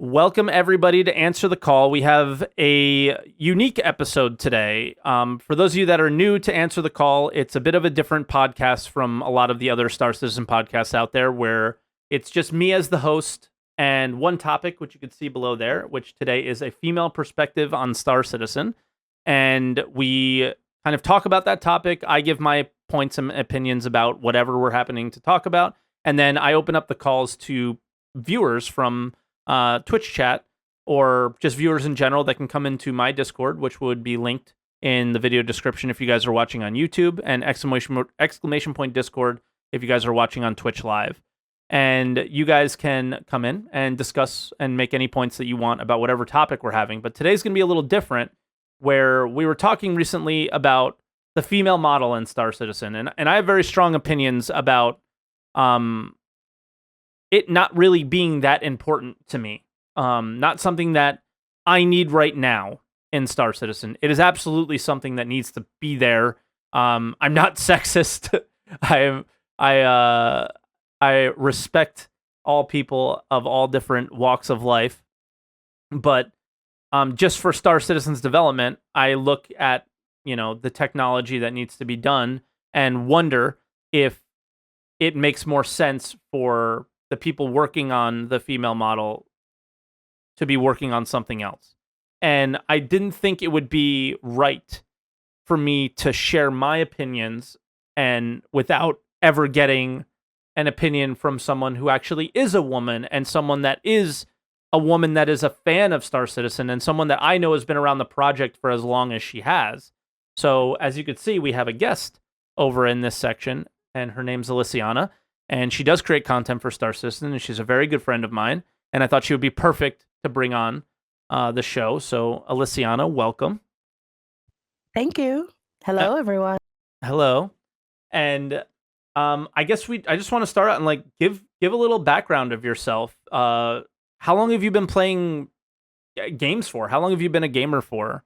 Welcome, everybody, to Answer the Call. We have a unique episode today. For those of you that are new to Answer the Call, it's a bit of a different podcast from a lot of the other Star Citizen podcasts out there, where it's just me as the host and one topic, which you can see below there, which today is a female perspective on Star Citizen. And we kind of talk about that topic. I give my points and opinions about whatever we're happening to talk about. And then I open up the calls to viewers from Twitch chat or just viewers in general that can come into my Discord, which would be linked in the video description if you guys are watching on YouTube, and exclamation point Discord if you guys are watching on Twitch Live. And you guys can come in and discuss and make any points that you want about whatever topic we're having. But today's going to be a little different, where we were talking recently about the female model in Star Citizen, and I have very strong opinions about it not really being that important to me. Not something that I need right now in Star Citizen. It is absolutely something that needs to be there. I'm not sexist. I respect all people of all different walks of life. But just for Star Citizen's development, I look at, the technology that needs to be done and wonder if it makes more sense for the people working on the female model to be working on something else. And I didn't think it would be right for me to share my opinions and without ever getting an opinion from someone who actually is a woman, and someone that is a woman that is a fan of Star Citizen, and someone that I know has been around the project for as long as she has. So as you can see, we have a guest over in this section, and her name's Alysianah. And she does create content for Star Citizen, and she's a very good friend of mine. And I thought she would be perfect to bring on the show. So, Alysianah, welcome. Thank you. Hello, everyone. Hello. And I guess I just want to start out and give a little background of yourself. How long have you been playing games for? How long have you been a gamer for?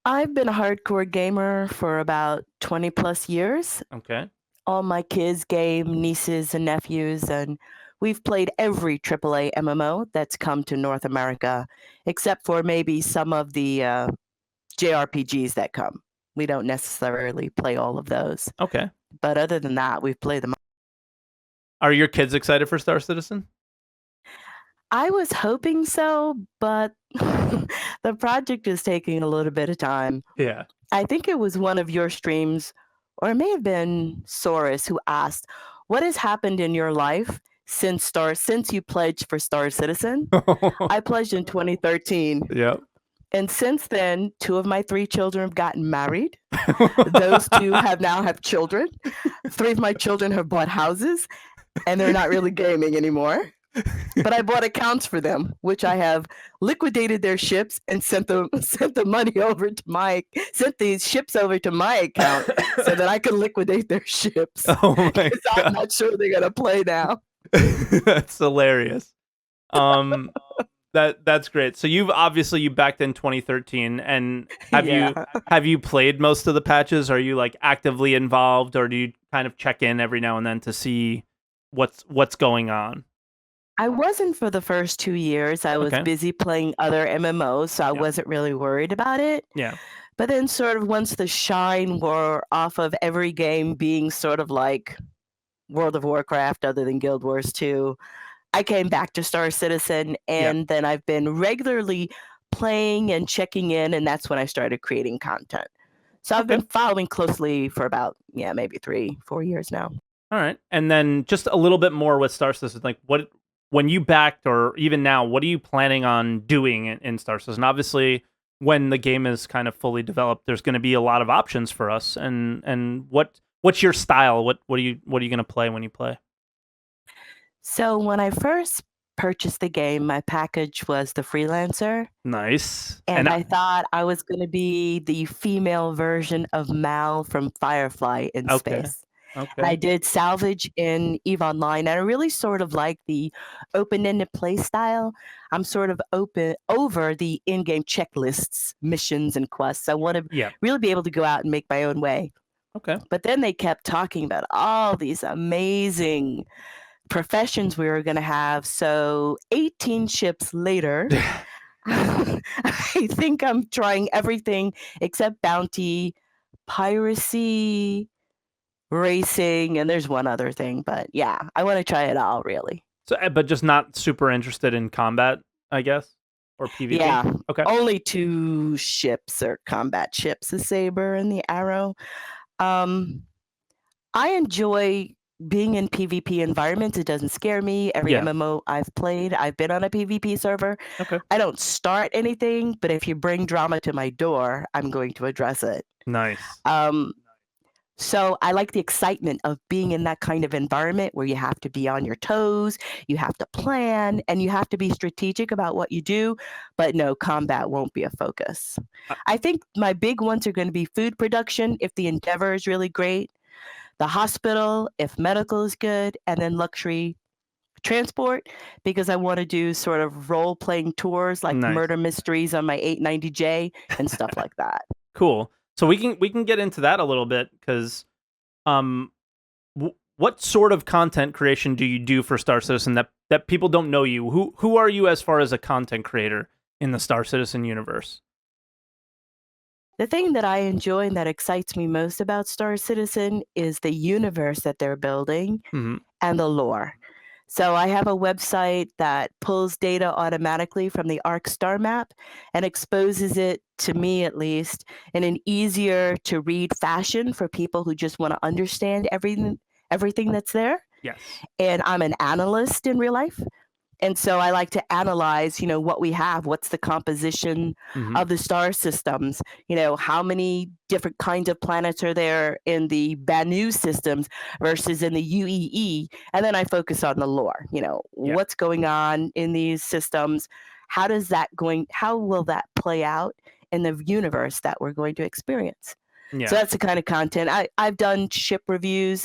I've been a hardcore gamer for about 20 plus years. Okay. All my kids game, nieces and nephews, and we've played every AAA MMO that's come to North America, except for maybe some of the JRPGs that come. We don't necessarily play all of those. Okay. But other than that, we've played them. Are your kids excited for Star Citizen? I was hoping so, but the project is taking a little bit of time. Yeah. I think it was one of your streams, or it may have been Soros, who asked, what has happened in your life since you pledged for Star Citizen? I pledged in 2013. Yep. And since then, 2 of my 3 children have gotten married. Those 2 now have children. 3 of my children have bought houses, and they're not really gaming anymore. But I bought accounts for them, which I have liquidated their ships and sent the money over to sent these ships over to my account so that I can liquidate their ships. Oh my God. I'm not sure they're gonna play now. That's hilarious. That's great. So you backed in 2013, and have you played most of the patches? Are you actively involved, or do you kind of check in every now and then to see what's going on? I wasn't for the first 2 years. I was busy playing other MMOs, so I wasn't really worried about it. Yeah. But then sort of once the shine wore off of every game being sort of like World of Warcraft, other than Guild Wars 2, I came back to Star Citizen, and then I've been regularly playing and checking in, and that's when I started creating content. So I've been following closely for about, maybe 3-4 years now. All right. And then just a little bit more with Star Citizen, when you backed, or even now, what are you planning on doing in Star Citizen? Obviously, when the game is kind of fully developed, there's going to be a lot of options for us. And what's your style? What are you going to play when you play? So when I first purchased the game, my package was the freelancer. Nice. And I thought I was going to be the female version of Mal from Firefly in space. Okay. And I did salvage in EVE Online, and I really sort of like the open-ended play style. I'm sort of over the in-game checklists, missions, and quests. I want to really be able to go out and make my own way. Okay. But then they kept talking about all these amazing professions we were going to have. So 18 ships later, I think I'm trying everything except bounty, piracy, racing, and there's one other thing. But yeah, I want to try it all, really. So, but just not super interested in combat, I guess, or PvP. Yeah, Okay. only 2 ships or combat ships, the Saber and the Arrow. I enjoy being in PvP environments. It doesn't scare me. Every Yeah. MMO I've played, I've been on a PvP server. Okay. I don't start anything, but if you bring drama to my door, I'm going to address it. Nice. So I like the excitement of being in that kind of environment where you have to be on your toes, you have to plan, and you have to be strategic about what you do. But no, combat won't be a focus. I think my big ones are going to be food production if the Endeavor is really great, the hospital if medical is good, and then luxury transport because I want to do sort of role-playing tours like Nice. murder mysteries on my 890J and stuff like that. Cool. So we can get into that a little bit because, what sort of content creation do you do for Star Citizen that people don't know you? Who are you as far as a content creator in the Star Citizen universe? The thing that I enjoy and that excites me most about Star Citizen is the universe that they're building and the lore. So I have a website that pulls data automatically from the ARC star map and exposes it, to me at least, in an easier to read fashion for people who just want to understand everything that's there. Yes. And I'm an analyst in real life. And so I like to analyze, what we have. What's the composition of the star systems? How many different kinds of planets are there in the Banu systems versus in the UEE? And then I focus on the lore. What's going on in these systems? How will that play out in the universe that we're going to experience? Yeah. So that's the kind of content. I've done ship reviews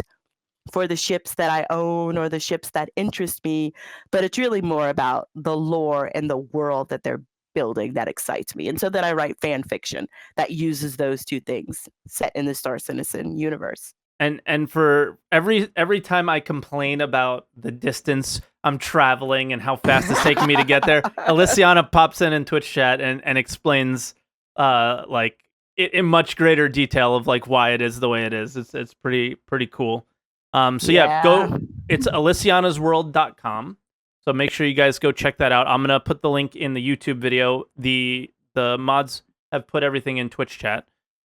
for the ships that I own or the ships that interest me, but it's really more about the lore and the world that they're building that excites me. And so then I write fan fiction that uses those 2 things set in the Star Citizen universe. And for every time I complain about the distance I'm traveling and how fast it's taking me to get there, Alysianah pops in Twitch chat and explains like in much greater detail of like why it is the way it is. It's pretty cool. So go. It's Alysianahsworld.com. So make sure you guys go check that out. I'm gonna put the link in the YouTube video. The mods have put everything in Twitch chat.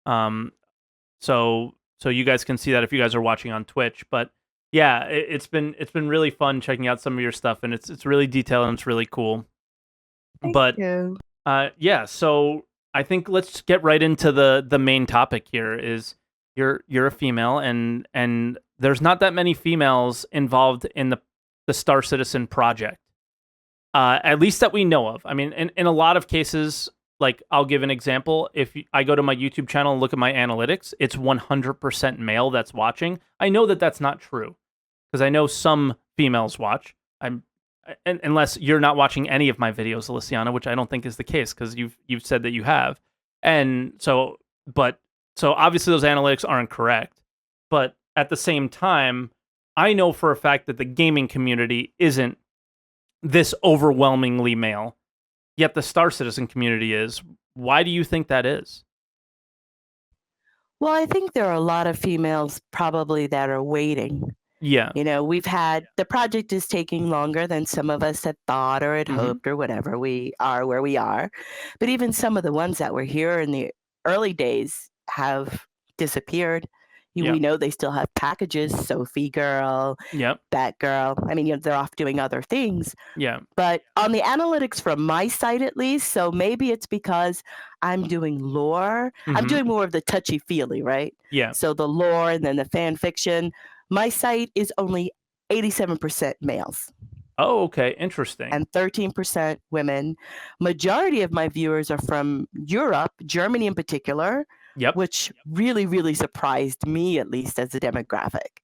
So you guys can see that if you guys are watching on Twitch. But yeah, it's been really fun checking out some of your stuff, and it's really detailed and it's really cool. Thank you. Yeah. So I think let's get right into the main topic here. Is you're a female and there's not that many females involved in the Star Citizen project, at least that we know of. I mean, in a lot of cases, like I'll give an example. If I go to my YouTube channel and look at my analytics, it's 100% male that's watching. I know that that's not true because I know some females watch. Unless you're not watching any of my videos, Alysianah, which I don't think is the case because you've said that you have, and so obviously those analytics aren't correct, but at the same time, I know for a fact that the gaming community isn't this overwhelmingly male, yet the Star Citizen community is. Why do you think that is? Well, I think there are a lot of females probably that are waiting. Yeah. We've had the project is taking longer than some of us had thought or had hoped or whatever. We are where we are. But even some of the ones that were here in the early days have disappeared. We know they still have packages, Sophie Girl, Batgirl. I mean, they're off doing other things. Yeah. But on the analytics from my side, at least, so maybe it's because I'm doing lore. I'm doing more of the touchy-feely, right? Yeah. So the lore and then the fan fiction. My site is only 87% males. Oh, okay. Interesting. And 13% women. Majority of my viewers are from Europe, Germany in particular. Yep. Which really, really surprised me, at least as a demographic.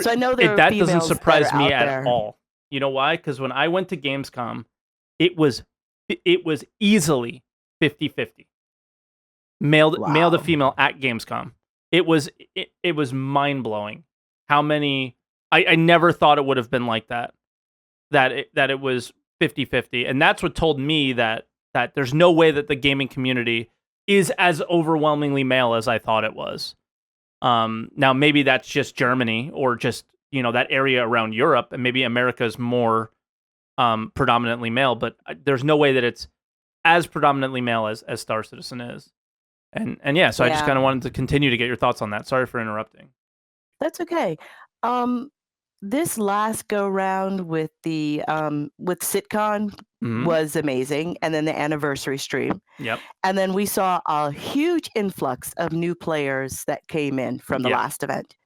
So I know that doesn't surprise me at all. You know why? Because when I went to Gamescom, it was easily 50-50. Male to female at Gamescom. It was mind blowing how many I never thought it would have been like that. That it was 50-50. And that's what told me that there's no way that the gaming community is as overwhelmingly male as I thought it was. Now maybe that's just Germany or just, that area around Europe, and maybe America is more predominantly male, but there's no way that it's as predominantly male as Star Citizen is. And yeah, so I just Yeah, kind of wanted to continue to get your thoughts on that. Sorry for interrupting. that's okay. Um, this last go round with the with SitCon Hmm. was amazing, and then the anniversary stream. Yep. And then we saw a huge influx of new players that came in from the Yeah. last event.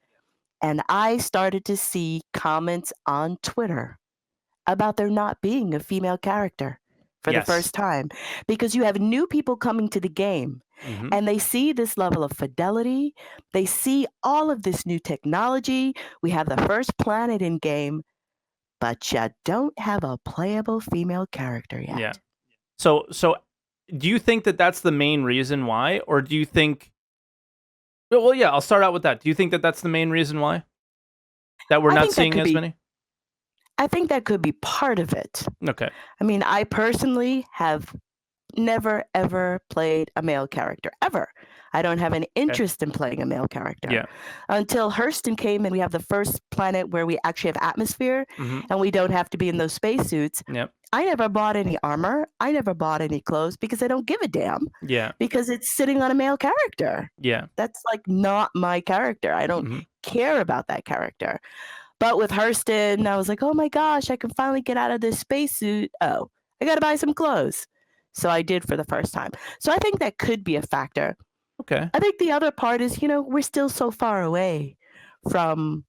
And I started to see comments on Twitter about there not being a female character for the Yes. first time, because you have new people coming to the game Hmm. and they see this level of fidelity. They see all of this new technology. We have the first planet in game, but you don't have a playable female character Yeah. yet. So do you think that that's the main reason why, or do you think? Well, yeah, I'll start out with that. Do you think that that's the main reason why that we're I not think that seeing could as be many? I think that could be part of it. Okay. I mean, I personally have never ever played a male character ever. I don't have an Okay. interest in playing a male character Yeah. until Hurston came and we have the first planet where we actually have atmosphere Hmm. and we don't have to be in those spacesuits. Yep. I never bought any armor. I never bought any clothes because I don't give a damn Yeah. because it's sitting on a male character. Yeah. That's like not my character. I don't Hmm. care about that character. But with Hurston, I was like, oh my gosh, I can finally get out of this spacesuit. Oh, I got to buy some clothes. So I did for the first time. So I think that could be a factor. Okay. I think the other part is, we're still so far away from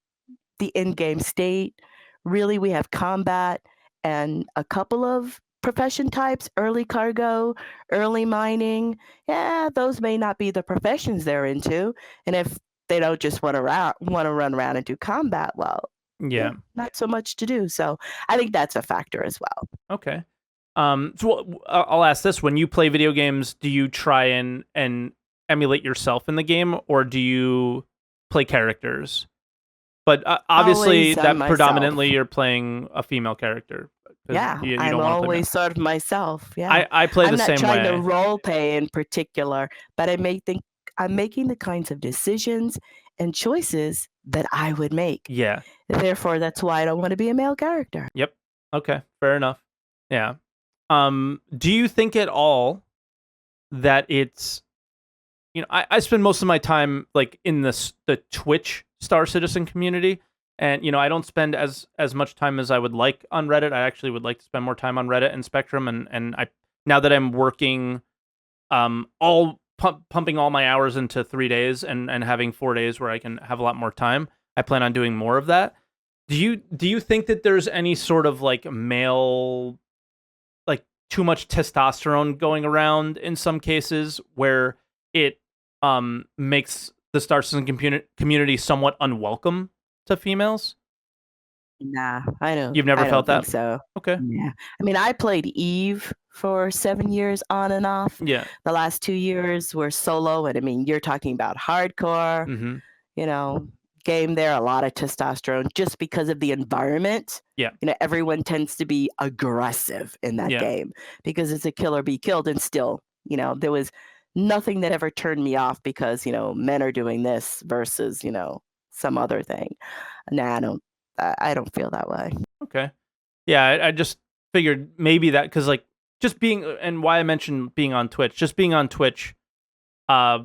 the in-game state. Really, we have combat and a couple of profession types, early cargo, early mining. Yeah, those may not be the professions they're into. And if they don't just want to run around and do combat, well, Yeah. not so much to do. So I think that's a factor as well. Okay. I'll ask this: when you play video games, do you try and emulate yourself in the game, or do you play characters? But obviously, Always that myself. predominantly you're playing a female character. 'Cause Yeah, you I'm don't want to play always sort of myself. Yeah. I play I'm the not same trying to way. role play in particular, but I'm making the kinds of decisions and choices that I would make. Yeah. Therefore, that's why I don't want to be a male character. Yep. Okay. Fair enough. Yeah. Do you think at all that it's I spend most of my time like in the Twitch Star Citizen community, and I don't spend as much time as I would like on Reddit. I actually would like to spend more time on Reddit and Spectrum, and I now that I'm working all pumping all my hours into 3 days and having 4 days where I can have a lot more time, I plan on doing more of that. Do you think that there's any sort of like male, like too much testosterone going around in some cases where it makes the Star Citizen community somewhat unwelcome to females? Nah, I don't. You've never I felt don't think that? so. Okay. Yeah. I mean, I played Eve for 7 years on and off. Yeah. The last 2 years were solo, and I mean, you're talking about hardcore. Mm-hmm. You know, game there, a lot of testosterone just because of the environment. Yeah. Everyone tends to be aggressive in that Yeah. game because it's a kill or be killed. And still, there was nothing that ever turned me off because, men are doing this versus, some other thing. Nah, I don't feel that way. Okay. Yeah, I just figured maybe that because like just being and why I mentioned being on Twitch, just being on Twitch, uh,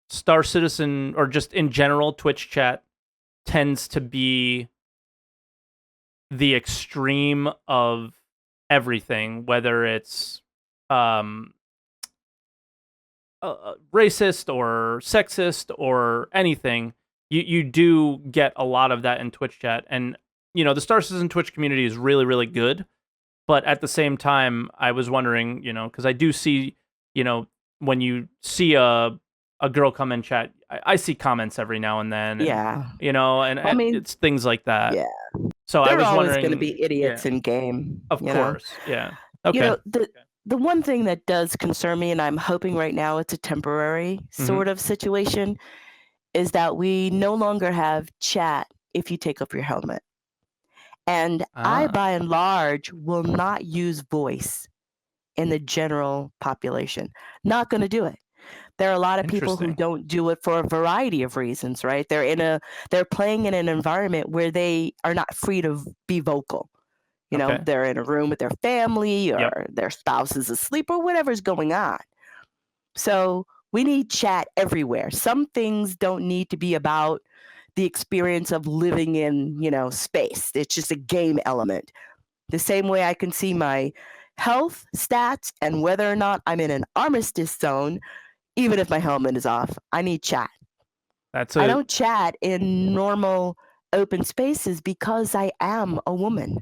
Star Citizen or just in general, Twitch chat tends to be the extreme of everything, whether it's um, racist or sexist or anything. You do get a lot of that in Twitch chat, and the Star Citizen Twitch community is really really good. But at the same time, I was wondering, because I do see, when you see a girl come in chat, I see comments every now and then. And, Yeah. and it's things like that. Yeah. So I There was are always wondering, going to be idiots yeah, in game. of course, yeah. Okay. The one thing that does concern me, and I'm hoping right now it's a temporary sort of situation, is that we no longer have chat if you take off your helmet. And I, Ah, by and large, will not use voice in the general population. Not going to do it. There are a lot of people who interesting. don't do it for a variety of reasons, right? They're playing in an environment where they are not free to be vocal. Okay. They're in a room with their family Yep. or their spouse is asleep or whatever's going on. So we need chat everywhere. Some things don't need to be about the experience of living in, space. It's just a game element. The same way I can see my health stats and whether or not I'm in an armistice zone, even if my helmet is off, I need chat. That's I a. don't chat in normal open spaces because I am a woman.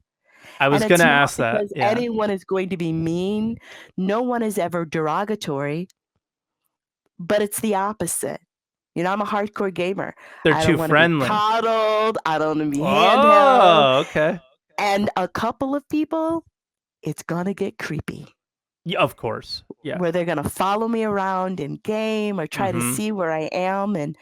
I And was it's gonna not ask that. because Yeah. anyone is going to be mean. No one is ever derogatory, but it's the opposite. I'm a hardcore gamer. They're I don't too want to be friendly. coddled. I don't want to be handheld. Oh, okay. And a couple of people, it's going to get creepy Yeah, of course. Yeah. where they're going to follow me around in game or try to Mm-hmm. see where I am. And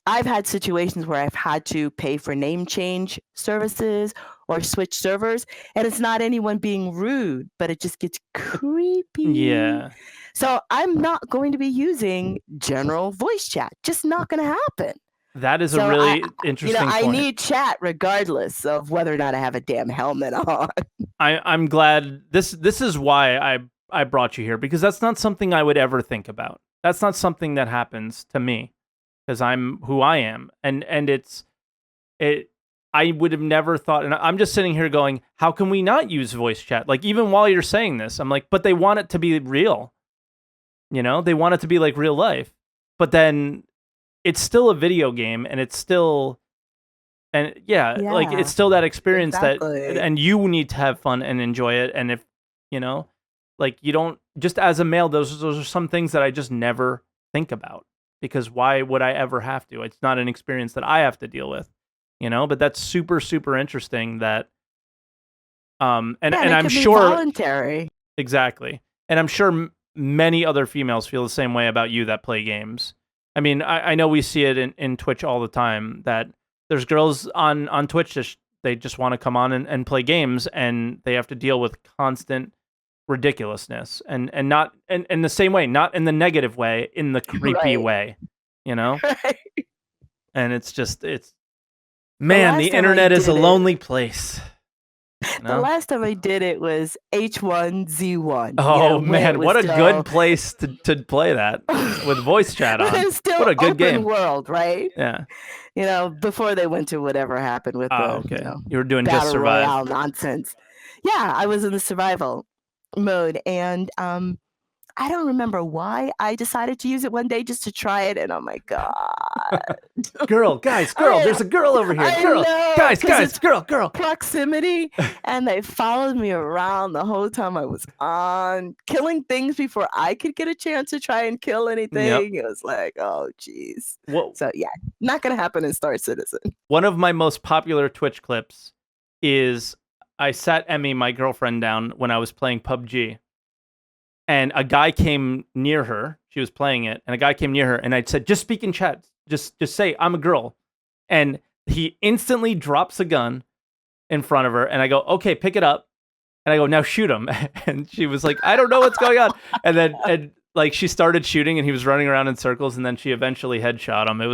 I've had situations where I've had to pay for name change services or switch servers, and it's not anyone being rude, but it just gets creepy. Yeah. So I'm not going to be using general voice chat. Just not going to happen. That is a So really interesting I point. need chat regardless of whether or not I have a damn helmet on. I'm glad this is why I brought you here, because that's not something I would ever think about. That's not something that happens to me because I'm who I am, and it. I would have never thought, and I'm just sitting here going, how can we not use voice chat? Like, even while you're saying this, I'm like, but they want it to be real. They want it to be like real life, but then it's still a video game, and it's still. And yeah, like Yeah, it's still that experience exactly. and you need to have fun and enjoy it. And if, like you don't, just as a male, those are some things that I just never think about, because why would I ever have to? It's not an experience that I have to deal with, but that's super, super interesting that, Yeah, and it I'm could be sure, voluntary. exactly. And I'm sure many other females feel the same way about you that play games. I mean, I know we see it in Twitch all the time that there's girls on Twitch that they just want to come on and play games, and they have to deal with constant ridiculousness and not in the same way, not in the negative way, in the creepy Right. way, you know? Right. And it's The man, the last time I internet is a did it, lonely place, you the know? last time I did it was H1Z1, Oh when it man, was what a still good place to play that with voice chat when it on. was still What a good open game. world, right? Yeah. Before they went to whatever happened with Oh, the, okay. You were doing Just battle Survive. royale nonsense. Yeah, I was in the survival mode, and I don't remember why I decided to use it one day just to try it, and oh my god. Girl, I there's a girl over here. I Girl, know, because it's girl. proximity, and they followed me around the whole time I was on, killing things before I could get a chance to try and kill Yep. anything. It was like, oh geez. What So yeah, not gonna happen in Star Citizen. one of my most popular Twitch clips is I sat Emmy, my girlfriend, down when I was playing PUBG, and a guy came near her. She was playing it, and a guy came near her, and I said, "Just speak in chat. Just say I'm a girl." And he instantly drops a gun in front of her, and I go, "Okay, pick it up." And I go, "Now shoot him." And she was like, "I don't know what's going on." And then like she started shooting, and he was running around in circles, and then she eventually headshot him. It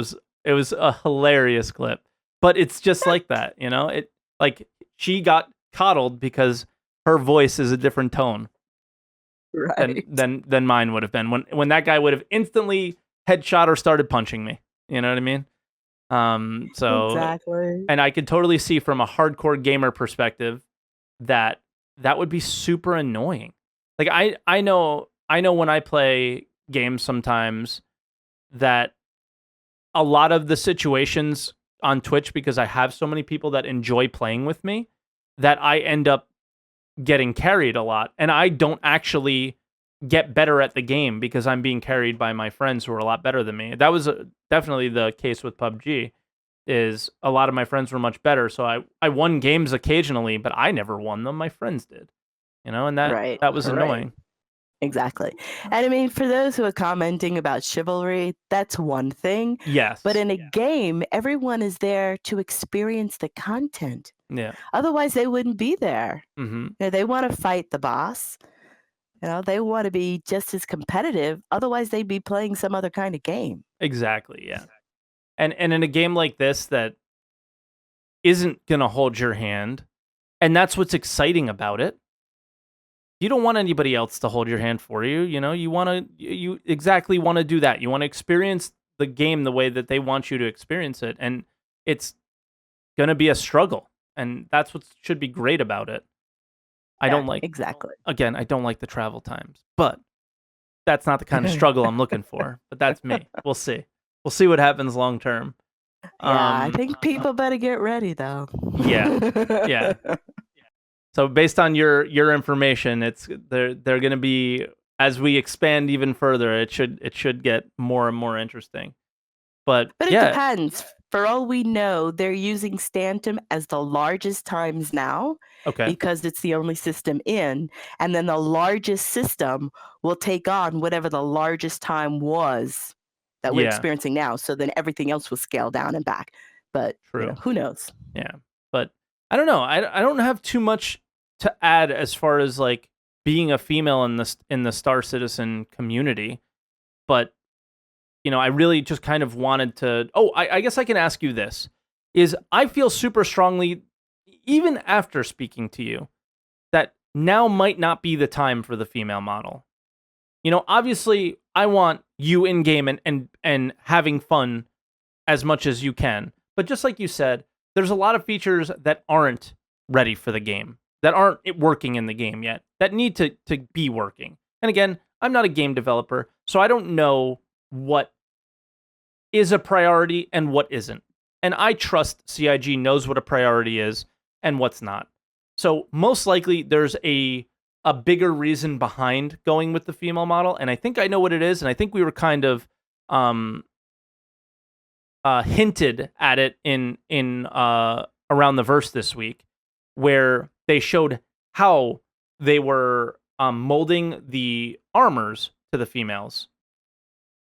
was a hilarious clip. But it's just like that, It like she got coddled because her voice is a different tone Right. than mine would have been. When that guy would have instantly headshot or started punching me. You know what I mean? So Exactly. and I could totally see from a hardcore gamer perspective that would be super annoying. Like I know when I play games sometimes that a lot of the situations on Twitch, because I have so many people that enjoy playing with me, that I end up getting carried a lot, and I don't actually get better at the game because I'm being carried by my friends who are a lot better than me. That was definitely the case with PUBG. Is a lot of my friends were much better, so I won games occasionally, but I never won them. My friends did, and that Right. that was Right. annoying. Exactly. And I mean, for those who are commenting about chivalry, that's one thing. Yes. But in a game, everyone is there to experience the content. Yeah. Otherwise, they wouldn't be there. Mm-hmm. They want to fight the boss. They want to be just as competitive. Otherwise, they'd be playing some other kind of game. Exactly. Yeah. And in a game like this that isn't gonna hold your hand, and that's what's exciting about it. You don't want anybody else to hold your hand for you. You exactly want to do that. You want to experience the game the way that they want you to experience it, and it's gonna be a struggle, and that's what should be great about it. I don't like Exactly. Again, I don't like the travel times, but that's not the kind of struggle I'm looking for. But that's me. We'll see. We'll see what happens long term. Yeah, I think people better get ready though. Yeah. So based on your information, they're going to be, as we expand even further, it should get more and more interesting. But it yeah, depends. For all we know, they're using Stantum as the largest times now okay. because it's the only system in, and then the largest system will take on whatever the largest time was that we're experiencing now. So then everything else will scale down and back. But True. Who knows? Yeah, but I don't know. I don't have too much to add as far as like being a female in the Star Citizen community, but I really just kind of wanted to. Oh, I guess I can ask you this: is I feel super strongly, even after speaking to you, that now might not be the time for the female model. Obviously, I want you in game and having fun as much as you can, but just like you said, there's a lot of features that aren't ready for the game, that aren't working in the game yet, that need to be working. And again, I'm not a game developer, so I don't know what is a priority and what isn't. And I trust CIG knows what a priority is and what's not. So most likely there's a bigger reason behind going with the female model, and I think I know what it is, and I think we were kind of hinted at it in around the verse this week, where they showed how they were molding the armors to the females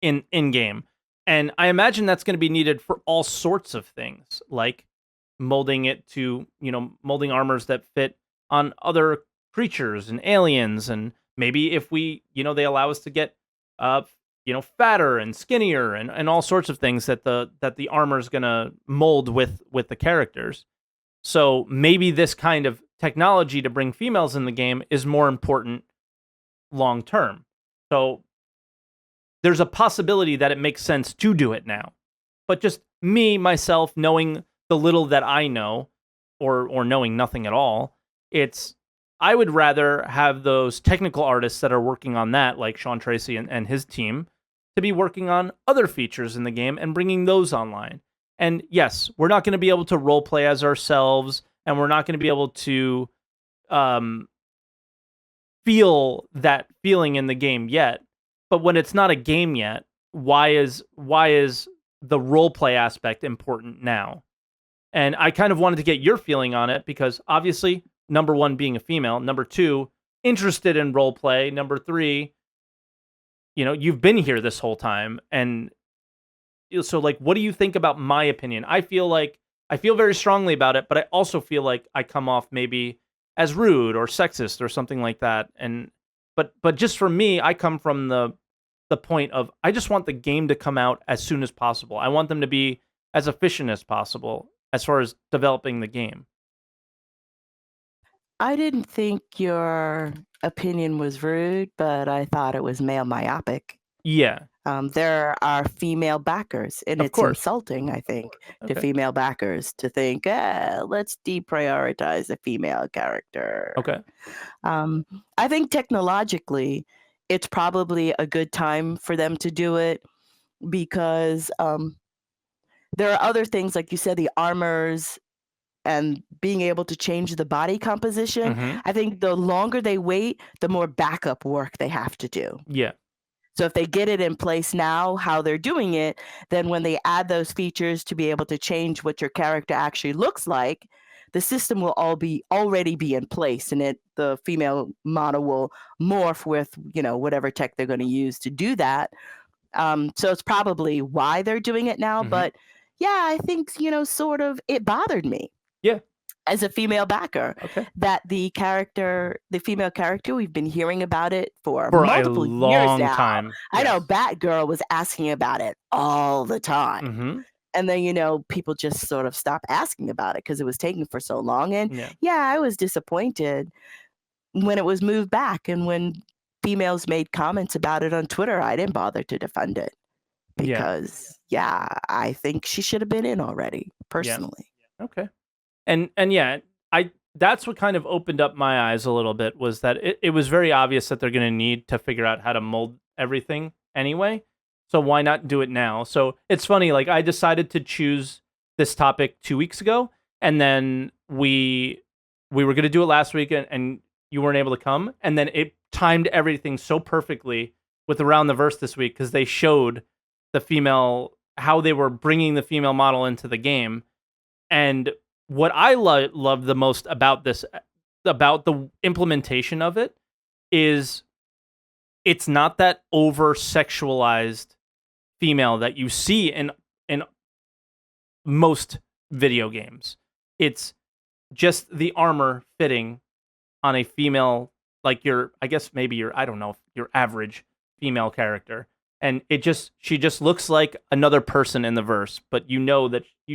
in game, and I imagine that's going to be needed for all sorts of things, like molding it to molding armors that fit on other creatures and aliens, and maybe if we they allow us to get fatter and skinnier and all sorts of things that the armor is going to mold with the characters. So maybe this kind of technology to bring females in the game is more important long term. So there's a possibility that it makes sense to do it now. But just myself, knowing the little that I know, or knowing nothing at all, I would rather have those technical artists that are working on that, like Sean Tracy and his team, to be working on other features in the game and bringing those online. And yes, we're not going to be able to role play as ourselves, and we're not going to be able to feel that feeling in the game yet. But when it's not a game yet, why is the role play aspect important now? And I kind of wanted to get your feeling on it because obviously, number one, being a female, number two, interested in role play, number three, you've been here this whole time. And so like, what do you think about my opinion? I feel very strongly about it, but I also feel like I come off maybe as rude or sexist or something like that. And but just for me, I come from the point of I just want the game to come out as soon as possible. I want them to be as efficient as possible as far as developing the game. I didn't think your opinion was rude, but I thought it was male myopic. Yeah. There are female backers, and it's insulting, I think, to female backers to think, let's deprioritize a female character. Okay. I think technologically, it's probably a good time for them to do it because there are other things, like you said, the armors and being able to change the body composition. Mm-hmm. I think the longer they wait, the more backup work they have to do. Yeah. So if they get it in place now, how they're doing it, then when they add those features to be able to change what your character actually looks like, the system will already be in place, and the female model will morph with, whatever tech they're going to use to do that. So it's probably why they're doing it now. Mhm. But yeah, I think, sort of it bothered me Yeah. as a female backer Okay. that the female character, we've been hearing about it for For a multiple years long now. time. I know Yes. Batgirl was asking about it all the time. Mm-hmm. And then, people just sort of stopped asking about it because it was taking for so long. And Yeah. I was disappointed when it was moved back. And when females made comments about it on Twitter, I didn't bother to defend it Yeah. because, I think she should have been in already, personally. Okay. And yeah, that's what kind of opened up my eyes a little bit, was that it was very obvious that they're going to need to figure out how to mold everything anyway. So why not do it now? So it's funny, like I decided to choose this topic 2 weeks ago, and then we were going to do it last week, and you weren't able to come, and then it timed everything so perfectly with Around the Verse this week, because they showed how they were bringing the female model into the game. And what I love the most about this, about the implementation of it, is it's not that over sexualized female that you see in most video games. It's just the armor fitting on a female, like I guess maybe I don't know, your average female character. And she just looks like another person in the verse, but you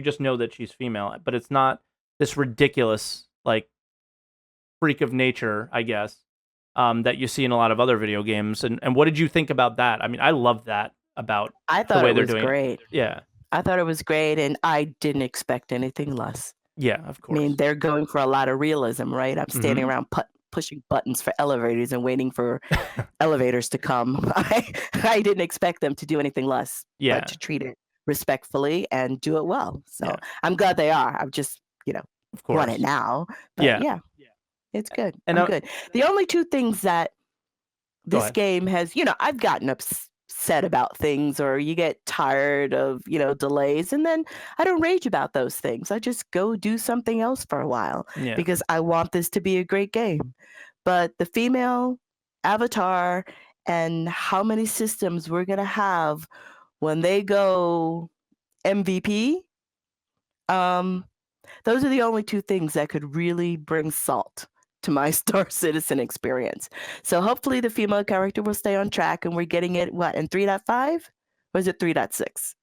just know that she's female, but it's not this ridiculous, like, freak of nature, I guess, that you see in a lot of other video games. And what did you think about that? I mean, I love that about I the thought way it they're was doing great. it. Yeah. I thought it was great, and I didn't expect anything less. Yeah, of I course. mean, they're going for a lot of realism, right? I'm standing around pushing buttons for elevators and waiting for elevators to come. I didn't expect them to do anything less, Yeah. but to treat it respectfully and do it well. So Yeah. I'm glad they are. I'm just, Of course. want it now. But Yeah. It's good. And I'm good. The only two things that Go this ahead. game has, I've gotten upset about things, or you get tired of, delays, and then I don't rage about those things. I just go do something else for a while Yeah. because I want this to be a great game. But the female avatar and how many systems we're going to have when they go MVP, those are the only two things that could really bring salt to my Star Citizen experience. So hopefully the female character will stay on track, and we're getting it, in 3.5? Or is it 3.6?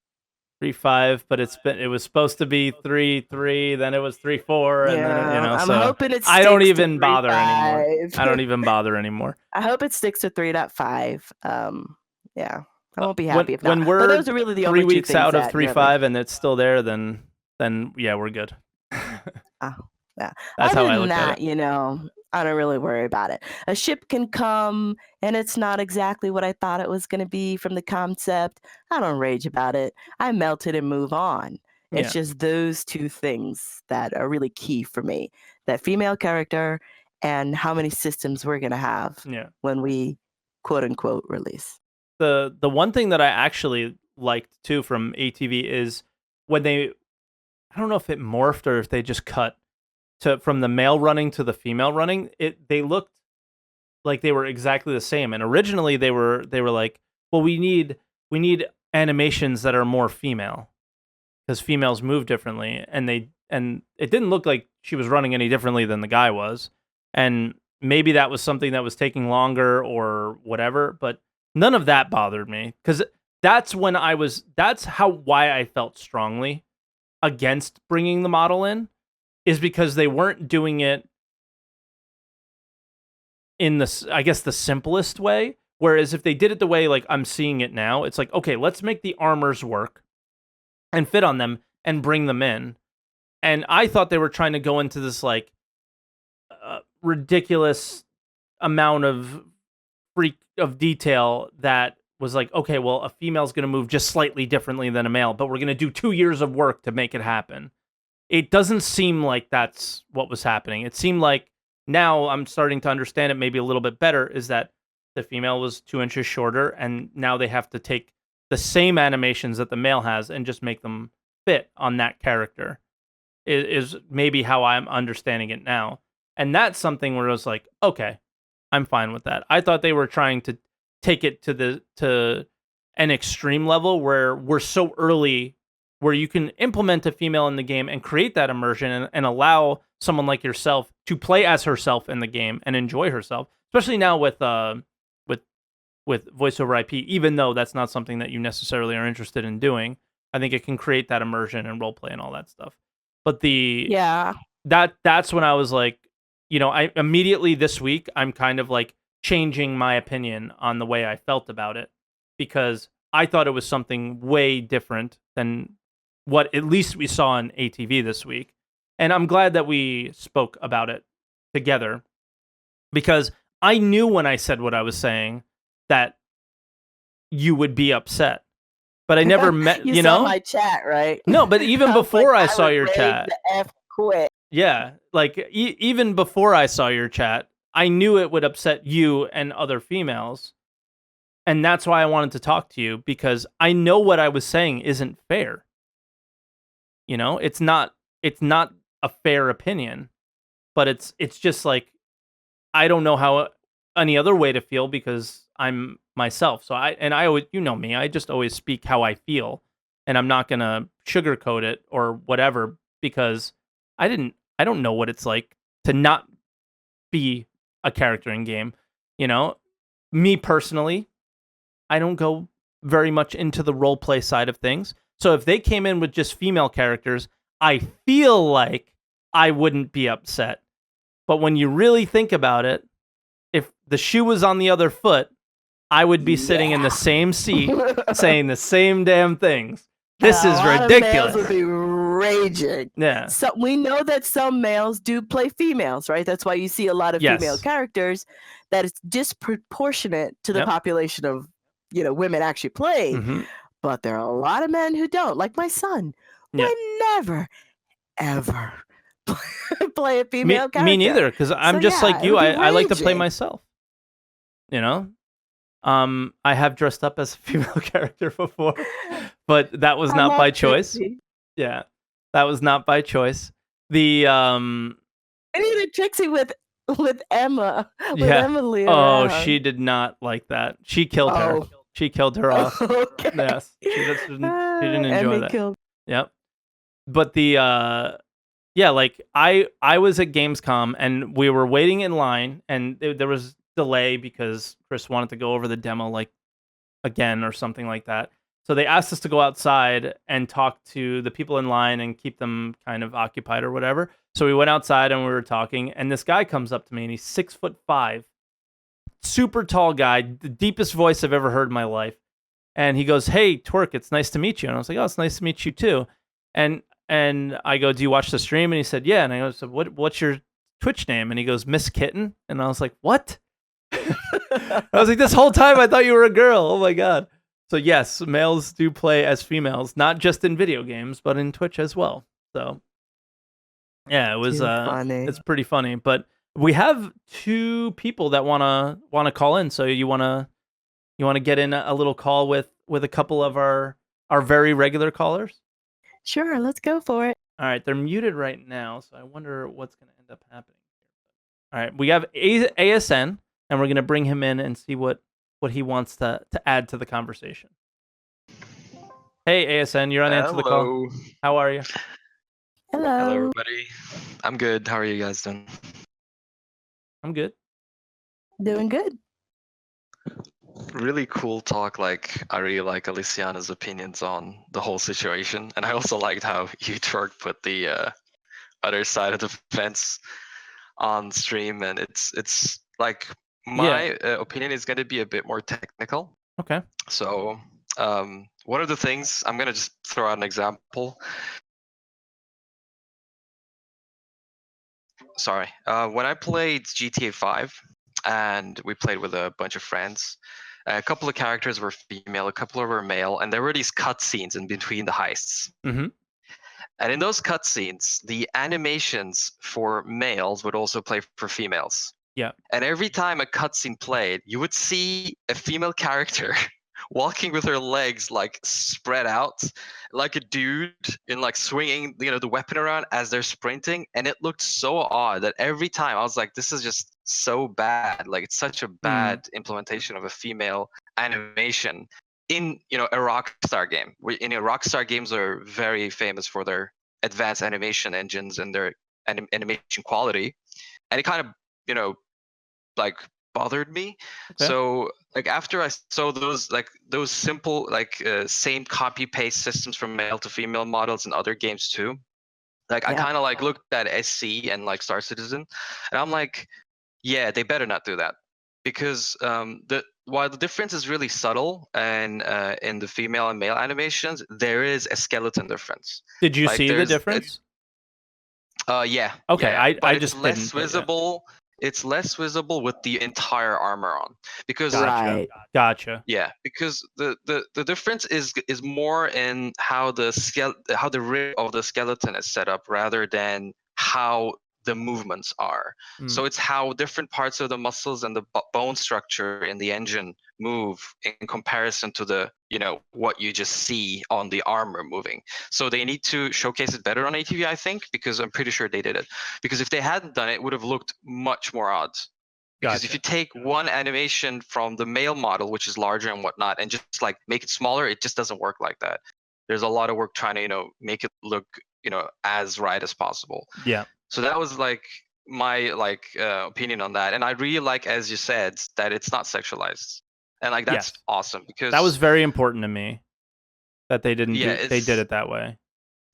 3.5, but it was supposed to be 3.3, then it was 3.4, and then I'm so hoping it I don't sticks to even bother anymore. 3.5. I don't even bother anymore. I hope it sticks to 3.5. Yeah, I won't be happy if not. When we're But those are really the 3 only two weeks things out of that 3.5 and it's still there, then yeah, we're good. Yeah. That's Other how I than look that, at it. I don't really worry about it. A ship can come and it's not exactly what I thought it was going to be from the concept. I don't rage about it. I melt it and move on. It's Yeah. just those two things that are really key for me. That female character and how many systems we're going to have when we quote unquote release. The one thing that I actually liked too from ATV is when I don't know if it morphed or if they just cut from the male running to the female running. They looked like they were exactly the same. And originally they were like, well, we need animations that are more female, because females move differently, and it didn't look like she was running any differently than the guy was. And maybe that was something that was taking longer or whatever, but none of that bothered me, because that's why I felt strongly against bringing the model in, is because they weren't doing it in I guess the simplest way. Whereas if they did it the way, like, I'm seeing it now, it's like, okay, let's make the armors work and fit on them and bring them in. And I thought they were trying to go into this, like, ridiculous amount of detail that was like, okay, well, a female's going to move just slightly differently than a male, but we're going to do 2 years of work to make it happen. It doesn't seem like that's what was happening. It seemed like, now I'm starting to understand it maybe a little bit better, is that the female was 2 inches shorter, and now they have to take the same animations that the male has and just make them fit on that character. is maybe how I'm understanding it now. And that's something where I was like, okay, I'm fine with that. I thought they were trying to take it to an extreme level where we're so early where you can implement a female in the game and create that immersion and allow someone like yourself to play as herself in the game and enjoy herself, especially now with with voice over IP, even though that's not something that you necessarily are interested in doing. I think it can create that immersion and role play and all that stuff. But Yeah. that's when I was like, I immediately this week I'm kind of like changing my opinion on the way I felt about it because I thought it was something way different than what at least we saw in ATV this week. And I'm glad that we spoke about it together because I knew when I said what I was saying that you would be upset. But I never met, You saw my chat, right? No, but even I was before like, I saw would your rage chat. the F quit. Yeah, like even before I saw your chat, I knew it would upset you and other females. And that's why I wanted to talk to you because I know what I was saying isn't fair. It's not a fair opinion, but it's just like I don't know how any other way to feel because I'm myself. So I always, me, I just always speak how I feel and I'm not going to sugarcoat it or whatever because I don't know what it's like to not be a character in game, Me personally, I don't go very much into the role play side of things. So if they came in with just female characters, I feel like I wouldn't be upset. But when you really think about it, if the shoe was on the other foot, I would be sitting in the same seat saying the same damn things. This is ridiculous. Males would be raging. Yeah. So we know that some males do play females, right? That's why you see a lot of female characters that it's disproportionate to the population of, women actually play. Mm-hmm. But there are a lot of men who don't. Like my son would never, ever play a female character. Me neither, because I'm just like you. I like to play myself. I have dressed up as a female character before, but that was not by choice. Yeah, that was not by choice. I need a Trixie with Emma. With Emily. Oh, she did not like that. She killed her. She killed her off. Okay. Yes, she didn't enjoy that. Killed. Yep. But like I was at Gamescom and we were waiting in line and there was delay because Chris wanted to go over the demo like again or something like that. So they asked us to go outside and talk to the people in line and keep them kind of occupied or whatever. So we went outside and we were talking and this guy comes up to me and he's 6'5", super tall guy, the deepest voice I've ever heard in my life. And he goes, "Hey, Twerk, it's nice to meet you." And I was like, "Oh, it's nice to meet you too." And I go, "Do you watch the stream?" And he said, "Yeah." And I go, "So what's your Twitch name?" And he goes, "Miss Kitten." And I was like, "What?" I was like, "This whole time I thought you were a girl." Oh my god. So yes, males do play as females, not just in video games, but in Twitch as well. So yeah, it was funny. It's pretty funny. But we have two people that wanna call in. So you wanna get in a little call with a couple of our very regular callers? Sure, let's go for it. All right, they're muted right now, so I wonder what's going to end up happening. All right, we have ASN, and we're going to bring him in and see what he wants to add to the conversation. Hey, ASN, you're on Answer the Call. How are you? Hello. Hello, everybody. I'm good. How are you guys doing? I'm good. Doing good. Really cool talk. Like, I really like Alysianah's opinions on the whole situation, and I also liked how you, Twerk, put the other side of the fence on stream, and it's like my opinion is going to be a bit more technical. Okay. So, one of the things, I'm going to just throw out an example. Sorry. When I played GTA 5, and we played with a bunch of friends, a couple of characters were female, a couple were male, and there were these cutscenes in between the heists. Mm-hmm. And in those cutscenes, the animations for males would also play for females. Yeah. And every time a cutscene played, you would see a female character walking with her legs like spread out, like a dude in like swinging, the weapon around as they're sprinting, and it looked so odd that every time I was like, this is just so bad. Like it's such a bad implementation of a female animation in a Rockstar game. Rockstar games are very famous for their advanced animation engines and their animation quality, and it kind of like bothered me. Okay. So like after I saw those simple same copy paste systems from male to female models in other games too, like I Yeah. kind of like looked at SC and like Star Citizen, and I'm like, yeah, they better not do that, because while the difference is really subtle and in the female and male animations, there is a skeleton difference. Did you Like see the there's difference? yeah. Okay, Yeah, but I it's just less didn't. But yeah. visible. It's less visible with the entire armor on, because Gotcha. Right. Gotcha. yeah, because the difference is more in how the rib of the skeleton is set up rather than how the movements are. So it's how different parts of the muscles and the bone structure in the engine move in comparison to the what you just see on the armor moving. So they need to showcase it better on ATV, I think, because I'm pretty sure they did it. Because if they hadn't done it, it would have looked much more odd. Because if you take one animation from the male model, which is larger and whatnot, and just like make it smaller, it just doesn't work like that. There's a lot of work trying to make it look as right as possible. Yeah. So that was like my opinion on that, and I really like, as you said, that it's not sexualized, and like that's Yes. awesome, because That was very important to me that they didn't Yeah, they did it's- it that way.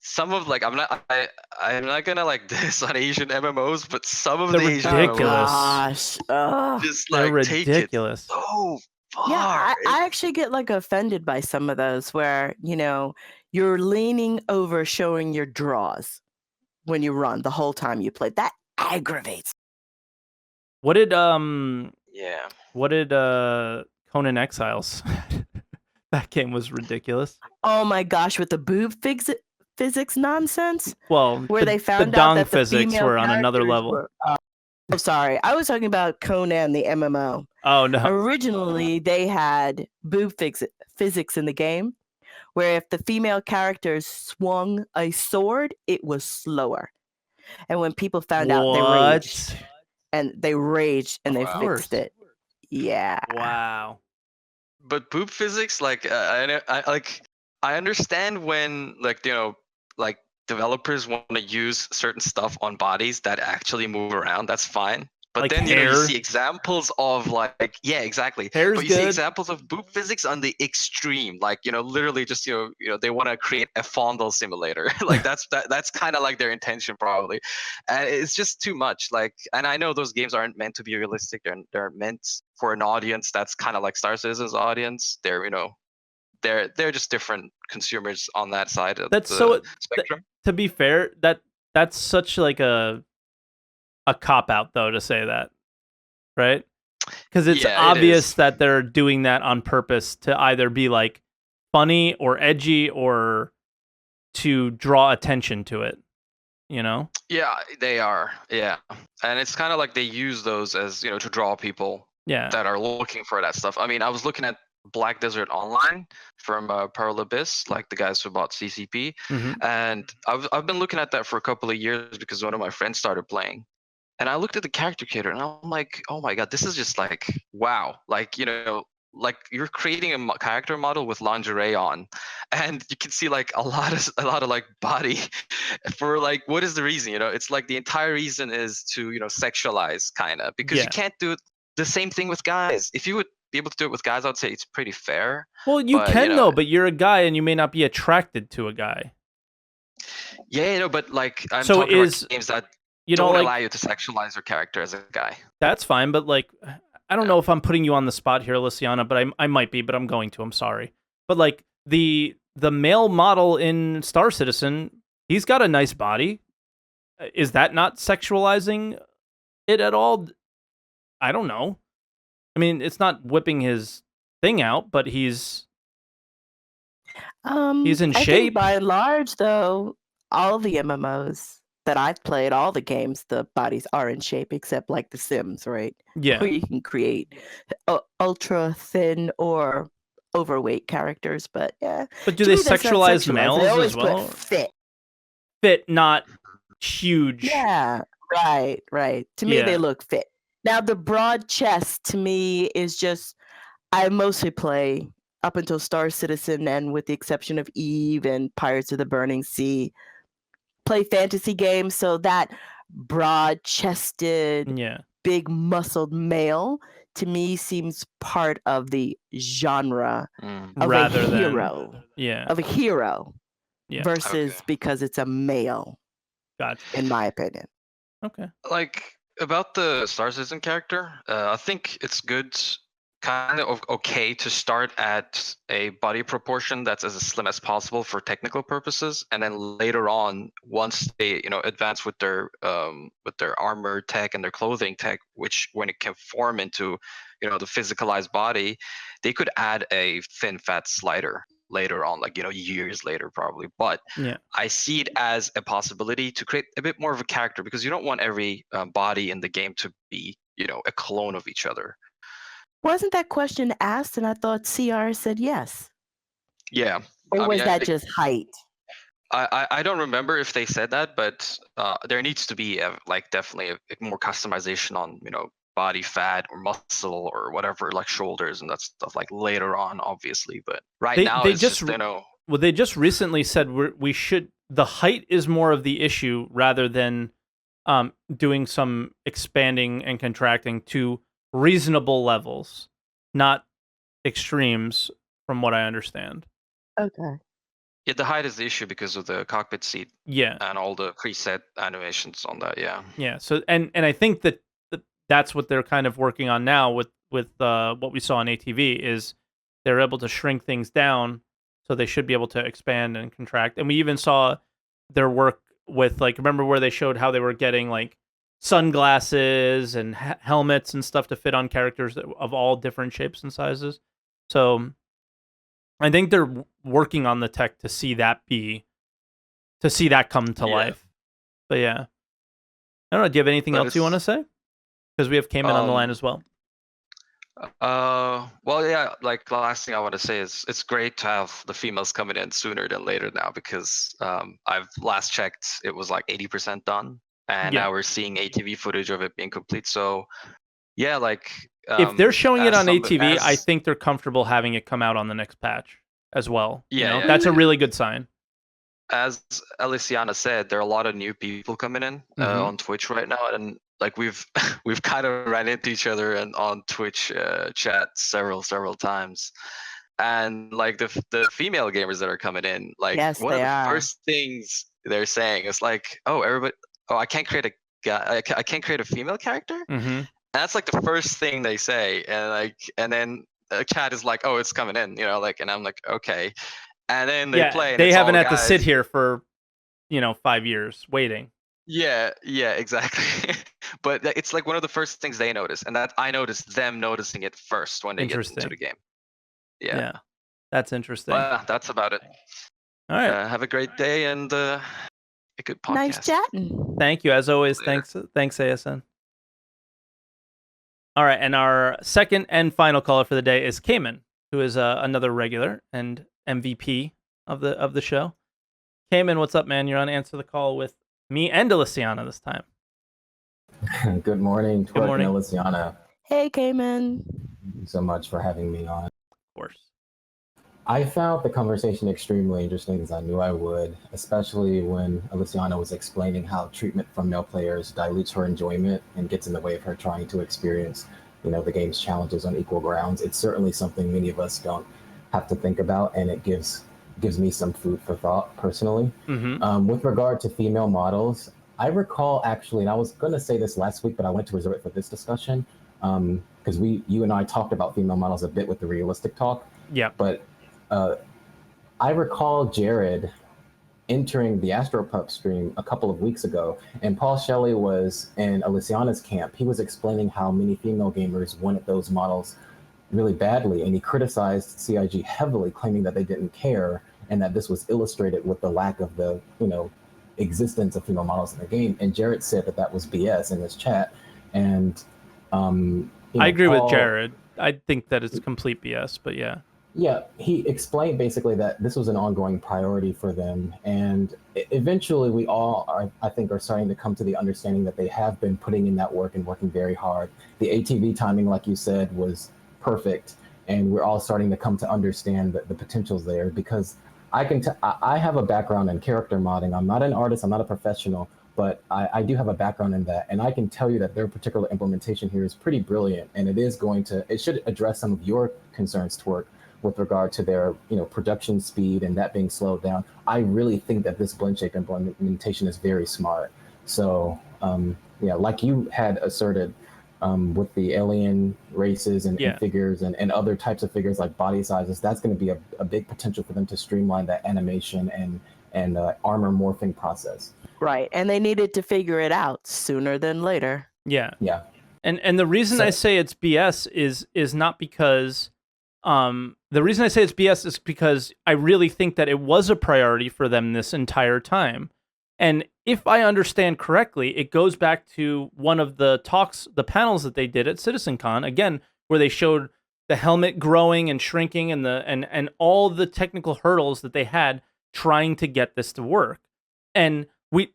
some of I'm not gonna like diss on Asian MMOs, but some of They're the Asian ridiculous. MMOs Gosh. Ugh. just They're like take it ridiculous. so far. Yeah, I actually get like offended by some of those where, you're leaning over showing your draws when you run the whole time you play. That aggravates. What did Yeah. Conan Exiles? That game was ridiculous. Oh my gosh, with the boob physics nonsense, Well, where they found the out dong that the physics female were on another characters level. were- oh, sorry. I was talking about Conan, the MMO. Oh no. Originally, they had boob physics in the game, where if the female characters swung a sword, it was slower. And when people found out, they raged. And they Wow. fixed it. Yeah. Wow. But boob physics, I understand when developers want to use certain stuff on bodies that actually move around. That's fine. But Like then you hair? see examples of yeah, exactly. Hair's But you see good. examples of boob physics on the extreme, literally just they want to create a fondle simulator. Like that's kind of like their intention probably, and it's just too much. And I know those games aren't meant to be realistic. They're meant for an audience that's kind of like Star Citizen's audience. They're just different consumers on that side of the spectrum. To be fair, that's such like a cop out though to say that, right? Because it's obvious that they're doing that on purpose to either be like funny or edgy or to draw attention to it, Yeah, they are. Yeah, and it's kind of like they use those as to draw people that are looking for that stuff. I mean, I was looking at Black Desert Online from Pearl Abyss, like the guys who bought CCP, and I've been looking at that for a couple of years because one of my friends started playing. And I looked at the character creator and I'm like, oh my God, this is just like, wow. Like you're creating a character model with lingerie on, and you can see like a lot of like body for like, what is the reason? It's like the entire reason is to, sexualize kind of, because you can't do the same thing with guys. If you would be able to do it with guys, I'd say it's pretty fair. Well, you can though, but you're a guy and you may not be attracted to a guy. Yeah, but like I'm talking about games that don't allow you to sexualize your character as a guy. That's fine, but like, I don't know if I'm putting you on the spot here, Alysianah, but I might be, but I'm going to. I'm sorry. But like the male model in Star Citizen, he's got a nice body. Is that not sexualizing it at all? I don't know. I mean, it's not whipping his thing out, but he's in I shape. think by and large, though, all the MMOs that I've played, all the games, the bodies are in shape, except like The Sims, right? Yeah. Where you can create ultra thin or overweight characters, but yeah. But do To they me, that's not sexualize sexualized. males They always as well? put fit. Fit, not huge. Yeah, right. To me, they look fit. Now, the broad chest to me is just, I mostly play up until Star Citizen, and with the exception of Eve and Pirates of the Burning Sea, play fantasy games. So that broad-chested, big muscled male to me seems part of the genre of rather a hero. than Of a hero versus Okay. because it's a male. Gotcha. In my opinion. Okay. Like about the Star Citizen character, I think it's good, kind of okay to start at a body proportion that's as slim as possible for technical purposes, and then later on, once they advance with their armor tech and their clothing tech, which when it can form into the physicalized body, they could add a thin fat slider later on, like years later probably. But I see it as a possibility to create a bit more of a character, because you don't want every body in the game to be a clone of each other. Wasn't that question asked, and I thought CR said yes? Yeah. Or was that just height? I don't remember if they said that, but there needs to be definitely a more customization on body fat or muscle or whatever, like shoulders and that stuff, like later on, obviously. But now it's just well, they just recently said the height is more of the issue rather than doing some expanding and contracting to reasonable levels, not extremes, from what I understand. Okay. Yeah, the height is the issue because of the cockpit seat. Yeah. And all the preset animations on that. Yeah. Yeah. So and I think that's what they're kind of working on now with what we saw on ATV is they're able to shrink things down, so they should be able to expand and contract. And we even saw their work with, like, remember where they showed how they were getting like sunglasses and helmets and stuff to fit on characters of all different shapes and sizes. So I think they're working on the tech to see that come to life. But yeah, I don't know. Do you have anything else you want to say? Because we have Caman on the line as well. Well, yeah, like the last thing I want to say is it's great to have the females coming in sooner than later now, because I've last checked, it was like 80% done, and now we're seeing ATV footage of it being complete. So yeah, like if they're showing it on ATV, I think they're comfortable having it come out on the next patch as well. Yeah, that's a really good sign. As Alysianah said, there are a lot of new people coming in on Twitch right now, and like we've kind of ran into each other and on Twitch chat several times, and like the female gamers that are coming in, like one of the first things they're saying is like, I can't create a guy, I can't create a female character. And that's like the first thing they say, and then the chat is like, oh, it's coming in, and I'm like, okay. And then they play. And they haven't had to sit here for 5 years waiting. Yeah, exactly. But it's like one of the first things they notice, and that I noticed them noticing it first when they get into the game. Yeah, that's interesting. That's about it. All right. Have a great day and a good podcast. Nice chatting. Thank you, as always. Later. Thanks, ASN. All right, and our second and final caller for the day is Caman, who is another regular and MVP of the show. Caman, what's up, man? You're on Answer the Call with me and Alysianah this time. Good morning, Twerk and Alysianah. Hey, Caman. Thank you so much for having me on. Of course. I found the conversation extremely interesting, as I knew I would, especially when Alysianah was explaining how treatment from male players dilutes her enjoyment and gets in the way of her trying to experience, the game's challenges on equal grounds. It's certainly something many of us don't have to think about, and it gives me some food for thought personally. With regard to female models, I recall actually, and I was going to say this last week, but I went to reserve it for this discussion, because you and I talked about female models a bit with the realistic talk. Yeah. But I recall Jared entering the Astropup stream a couple of weeks ago, and Paul Shelley was in Alysianah's camp. He was explaining how many female gamers wanted those models really badly, and he criticized CIG heavily, claiming that they didn't care and that this was illustrated with the lack of the existence of female models in the game. And Jared said that was BS in his chat. And I agree with Jared. I think that it's complete BS, but yeah. Yeah, he explained basically that this was an ongoing priority for them, and eventually we all are, I think, are starting to come to the understanding that they have been putting in that work and working very hard. The ATV timing, like you said, was perfect, and we're all starting to come to understand the potentials there. Because I have a background in character modding. I'm not an artist, I'm not a professional, but I do have a background in that, and I can tell you that their particular implementation here is pretty brilliant, and it should address some of your concerns, Twerk, with regard to their production speed and that being slowed down. I really think that this blend shape implementation is very smart. So yeah, like you had asserted, with the alien races and figures and other types of figures like body sizes, that's going to be a big potential for them to streamline that animation and armor morphing process. Right, and they needed to figure it out sooner than later. Yeah. And the reason I say it's BS is not because the reason I say it's BS is because I really think that it was a priority for them this entire time. And if I understand correctly, it goes back to one of the panels that they did at CitizenCon, again, where they showed the helmet growing and shrinking and all the technical hurdles that they had trying to get this to work. And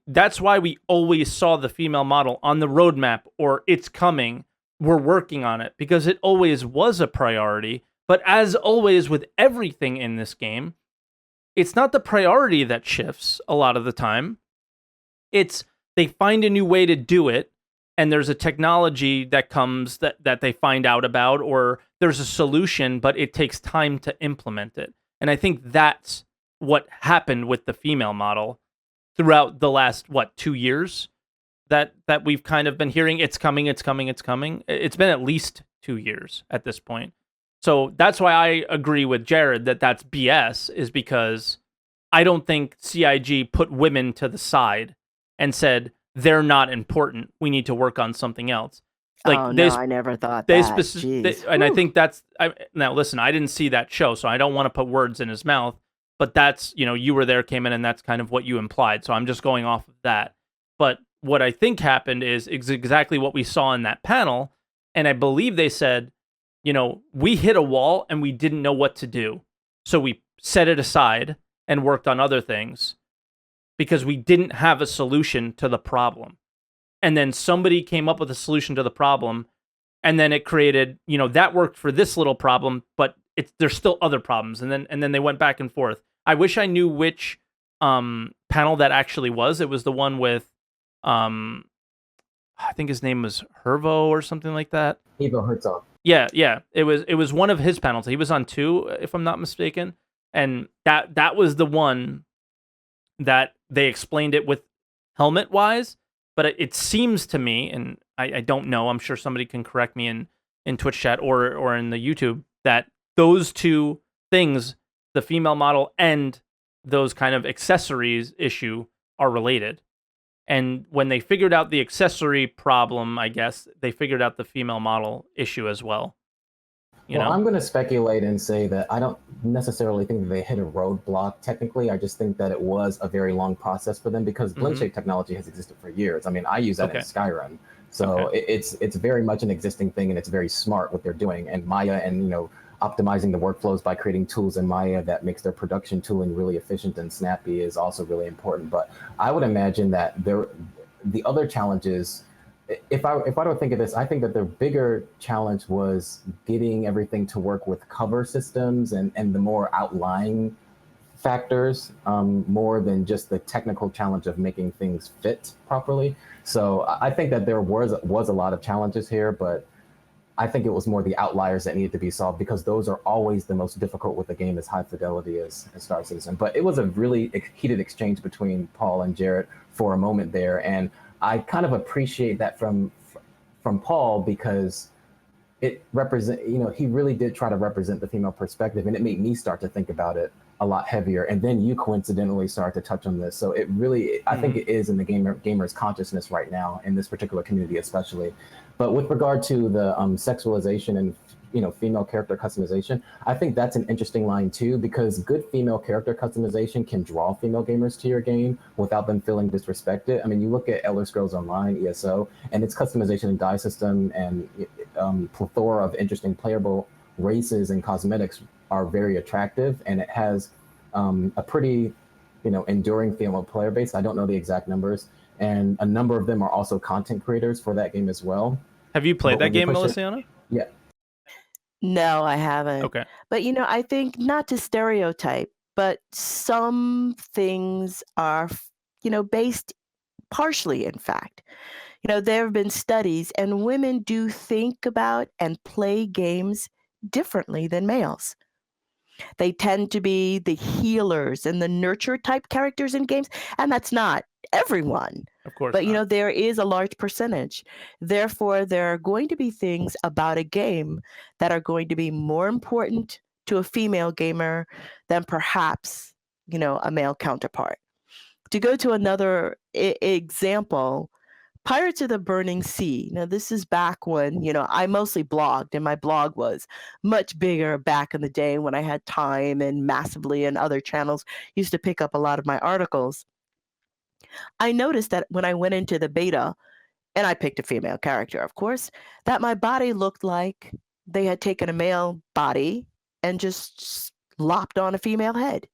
that's why we always saw the female model on the roadmap, or it's coming, we're working on it, because it always was a priority. But as always with everything in this game, it's not the priority that shifts a lot of the time. It's they find a new way to do it, and there's a technology that comes that they find out about, or there's a solution, but it takes time to implement it. And I think that's what happened with the female model throughout the last, 2 years that we've kind of been hearing, it's coming, it's coming, it's coming. It's been at least 2 years at this point. So that's why I agree with Jared that that's BS, is because I don't think CIG put women to the side and said, they're not important, we need to work on something else. Like, I never thought that. And I think that's... now, listen, I didn't see that show, so I don't want to put words in his mouth, but that's, you were there, Caman, and that's kind of what you implied, so I'm just going off of that. But what I think happened is exactly what we saw in that panel, and I believe they said, we hit a wall and we didn't know what to do. So we set it aside and worked on other things because we didn't have a solution to the problem. And then somebody came up with a solution to the problem, and then it created, that worked for this little problem, but there's still other problems. And then they went back and forth. I wish I knew which panel that actually was. It was the one with, I think his name was Hervo or something like that. Evo Herzog. Yeah. It was one of his panels. He was on 2, if I'm not mistaken. And that was the one that they explained it with helmet-wise. But it seems to me, and I don't know, I'm sure somebody can correct me in Twitch chat or in the YouTube, that those two things, the female model and those kind of accessories issue, are related. And when they figured out the accessory problem, I guess, they figured out the female model issue as well. I'm going to speculate and say that I don't necessarily think that they hit a roadblock technically. I just think that it was a very long process for them, because blend shape technology has existed for years. I mean, I use that in Skyrim. So it's very much an existing thing, and it's very smart what they're doing. And Maya and, optimizing the workflows by creating tools in Maya that makes their production tooling really efficient and snappy is also really important. But I would imagine that the other challenges, if I were to think of this, I think that the bigger challenge was getting everything to work with cover systems and the more outlying factors, more than just the technical challenge of making things fit properly. So I think that there was a lot of challenges here, but I think it was more the outliers that needed to be solved, because those are always the most difficult with a game as high fidelity as Star Citizen. But it was a really heated exchange between Paul and Jared for a moment there, and I kind of appreciate that from Paul, because it he really did try to represent the female perspective, and it made me start to think about it a lot heavier. And then you coincidentally start to touch on this, so it really, I think it is in the gamer's consciousness right now, in this particular community especially. But with regard to the sexualization and female character customization, I think that's an interesting line too, because good female character customization can draw female gamers to your game without them feeling disrespected. I mean, you look at Elder Scrolls Online, ESO, and its customization and dye system and plethora of interesting playable races and cosmetics are very attractive, and it has a pretty, enduring female player base. I don't know the exact numbers, and a number of them are also content creators for that game as well. Have you played But that when you game, push it- Alysianah? Yeah. No, I haven't. Okay. But I think, not to stereotype, but some things are, based partially, in fact. There have been studies, and women do think about and play games differently than males. They tend to be the healers and the nurture type characters in games, and that's not everyone. Of course But not. there is a large percentage. Therefore, there are going to be things about a game that are going to be more important to a female gamer than perhaps, a male counterpart. To go to another example, Pirates of the Burning Sea. Now, this is back when, I mostly blogged, and my blog was much bigger back in the day when I had time, and Massively and other channels used to pick up a lot of my articles. I noticed that when I went into the beta, and I picked a female character, of course, that my body looked like they had taken a male body and just lopped on a female head.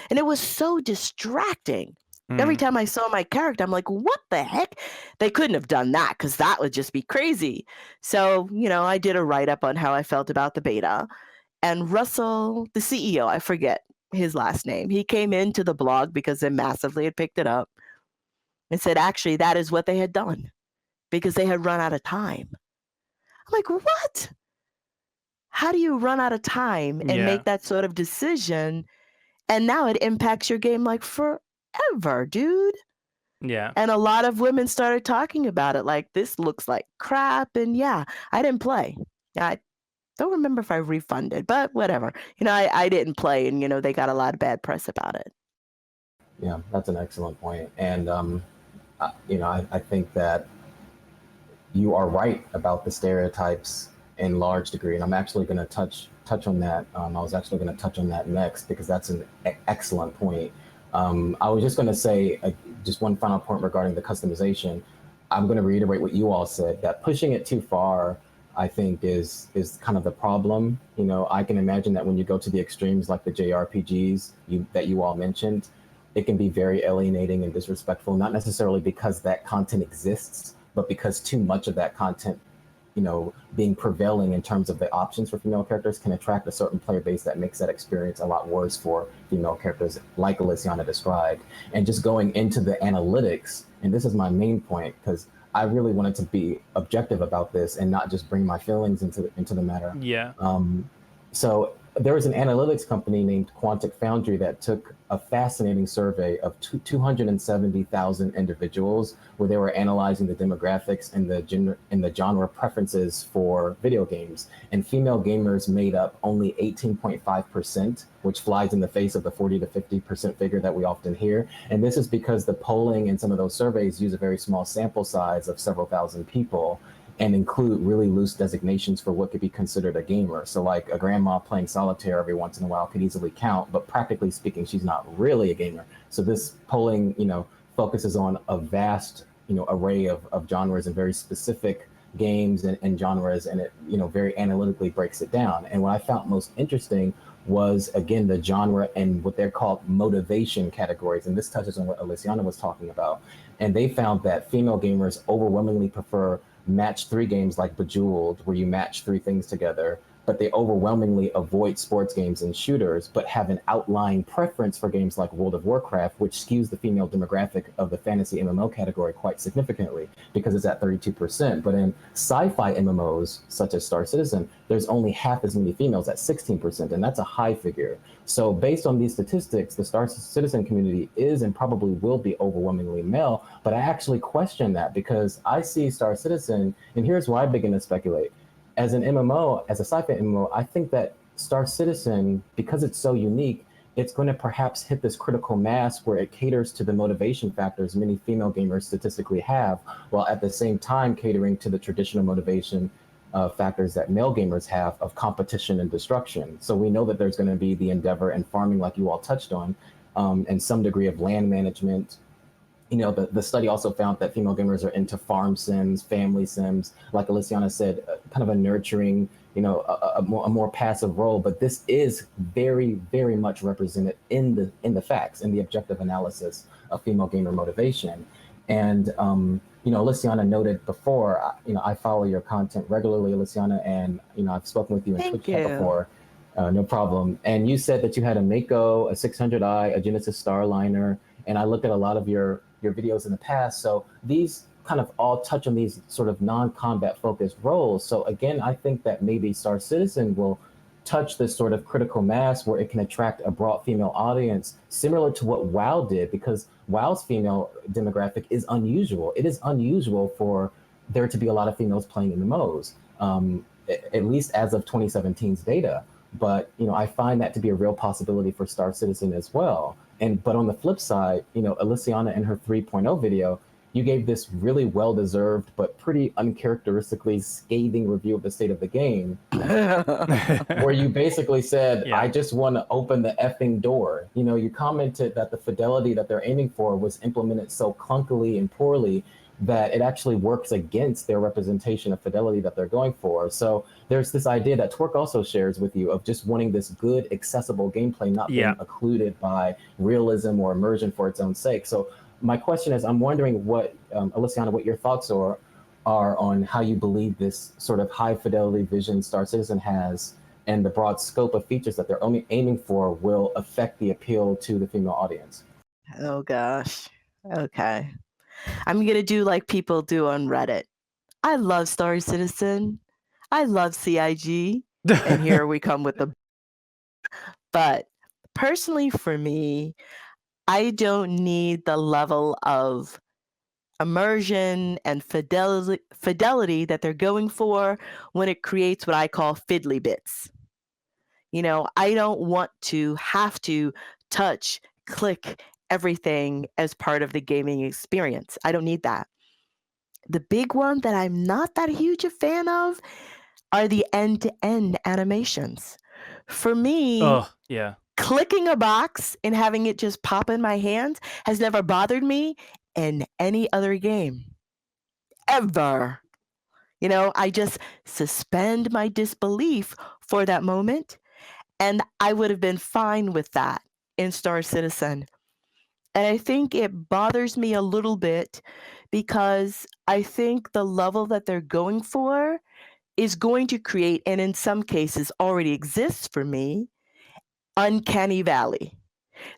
And it was so distracting. Every time I saw my character, I'm like, what the heck? They couldn't have done that, because that would just be crazy. So, I did a write-up on how I felt about the beta. And Russell, the CEO, I forget his last name, he came into the blog because they Massively had picked it up and said, actually, that is what they had done, because they had run out of time. I'm like, what? How do you run out of time and Yeah. make that sort of decision? And now it impacts your game like forever, dude. Yeah. And a lot of women started talking about it, like, this looks like crap. And yeah, I didn't play. I don't remember if I refunded, but whatever. I didn't play, and, they got a lot of bad press about it. Yeah, that's an excellent point. And, I think that you are right about the stereotypes in large degree. And I'm actually going to touch on that. I was actually going to touch on that next, because that's an excellent point. I was just going to say just one final point regarding the customization. I'm going to reiterate what you all said, that pushing it too far, I think, is kind of the problem. I can imagine that when you go to the extremes like the JRPGs that you all mentioned, it can be very alienating and disrespectful, not necessarily because that content exists, but because too much of that content, being prevailing in terms of the options for female characters, can attract a certain player base that makes that experience a lot worse for female characters, like Alysianah described. And just going into the analytics, and this is my main point, because I really wanted to be objective about this and not just bring my feelings into the matter. Yeah. So there was an analytics company named Quantic Foundry that took a fascinating survey of 270,000 individuals, where they were analyzing the demographics and the genre preferences for video games. And female gamers made up only 18.5%, which flies in the face of the 40 to 50% figure that we often hear. And this is because the polling in some of those surveys use a very small sample size of several thousand people, and include really loose designations for what could be considered a gamer. So like a grandma playing solitaire every once in a while could easily count, but practically speaking, she's not really a gamer. So this polling, focuses on a vast, array of genres and very specific games and genres, and it, very analytically breaks it down. And what I found most interesting was, again, the genre and what they're called motivation categories. And this touches on what Alysianah was talking about. And they found that female gamers overwhelmingly prefer match 3 games like Bejeweled, where you match 3 things together, but they overwhelmingly avoid sports games and shooters, but have an outlying preference for games like World of Warcraft, which skews the female demographic of the fantasy MMO category quite significantly, because it's at 32%. But in sci-fi MMOs, such as Star Citizen, there's only half as many females at 16%, and that's a high figure. So based on these statistics, the Star Citizen community is and probably will be overwhelmingly male, but I actually question that, because I see Star Citizen, and here's why I begin to speculate. As an MMO, as a sci-fi MMO, I think that Star Citizen, because it's so unique, it's going to perhaps hit this critical mass where it caters to the motivation factors many female gamers statistically have, while at the same time catering to the traditional motivation factors that male gamers have of competition and destruction. So we know that there's going to be the endeavor and farming, like you all touched on, and some degree of land management. The study also found that female gamers are into farm sims, family sims, like Alysianah said, kind of a nurturing, a more passive role. But this is very, very much represented in the facts, in the objective analysis of female gamer motivation. And Alysianah noted before, I follow your content regularly, Alysianah, and I've spoken with you in Thank Twitch chat you. before. No problem. And you said that you had a Mako, a 600i, a Genesis Starliner, and I looked at a lot of your videos in the past. So these kind of all touch on these sort of non-combat focused roles. So again, I think that maybe Star Citizen will touch this sort of critical mass where it can attract a broad female audience, similar to what WoW did, because WoW's female demographic is unusual. It is unusual for there to be a lot of females playing in the MMOs, at least as of 2017's data. But I find that to be a real possibility for Star Citizen as well. But on the flip side, Alysianah in her 3.0 video, you gave this really well-deserved but pretty uncharacteristically scathing review of the state of the game, where you basically said, I just want to open the effing door. You commented that the fidelity that they're aiming for was implemented so clunkily and poorly that it actually works against their representation of fidelity that they're going for. So there's this idea that Twerk also shares with you of just wanting this good, accessible gameplay, not being occluded by realism or immersion for its own sake. So my question is, I'm wondering what, Alysianah, what your thoughts are on how you believe this sort of high fidelity vision Star Citizen has and the broad scope of features that they're only aiming for will affect the appeal to the female audience. Oh gosh. Okay. I'm going to do like people do on Reddit. I love Star Citizen. I love CIG. And here we come with the... But personally for me, I don't need the level of immersion and fidelity that they're going for when it creates what I call fiddly bits. I don't want to have to touch, click everything as part of the gaming experience. I don't need that. The big one that I'm not that huge a fan of are the end-to-end animations. For me, clicking a box and having it just pop in my hand has never bothered me in any other game. Ever. I just suspend my disbelief for that moment, and I would have been fine with that in Star Citizen. And I think it bothers me a little bit because I think the level that they're going for is going to create, and in some cases already exists for me, uncanny valley.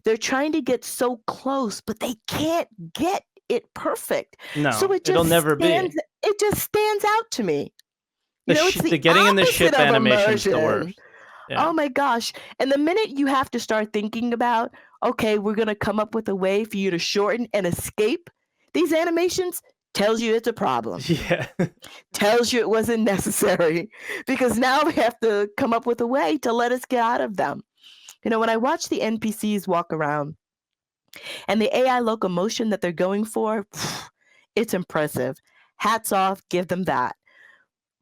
They're trying to get so close, but they can't get it perfect. No, so it'll never be. It just stands out to me. It's the getting in the ship animation's the worst. Yeah. Oh my gosh. And the minute you have to start thinking about, okay, we're going to come up with a way for you to shorten and escape these animations, tells you it's a problem. Yeah. Tells you it wasn't necessary, because now we have to come up with a way to let us get out of them. When I watch the NPCs walk around and the AI locomotion that they're going for, it's impressive. Hats off, give them that.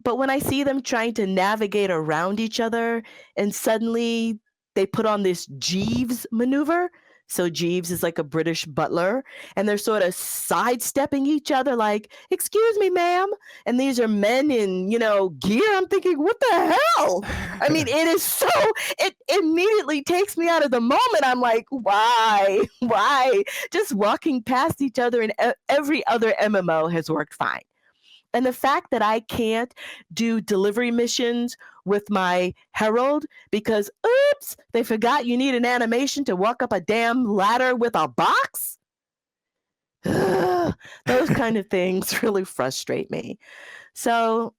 But when I see them trying to navigate around each other and suddenly they put on this Jeeves maneuver. So Jeeves is like a British butler, and they're sort of sidestepping each other like, excuse me, ma'am. And these are men in, gear. I'm thinking, what the hell? I mean, it is so, it immediately takes me out of the moment. I'm like, why? Just walking past each other in every other MMO has worked fine. And the fact that I can't do delivery missions with my Herald because, oops, they forgot you need an animation to walk up a damn ladder with a box? Those kind of things really frustrate me. So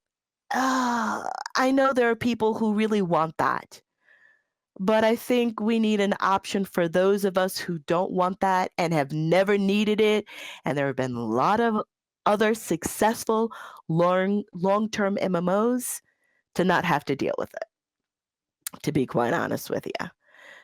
I know there are people who really want that. But I think we need an option for those of us who don't want that and have never needed it. And there have been a lot of other successful long-term MMOs to not have to deal with it, to be quite honest with you.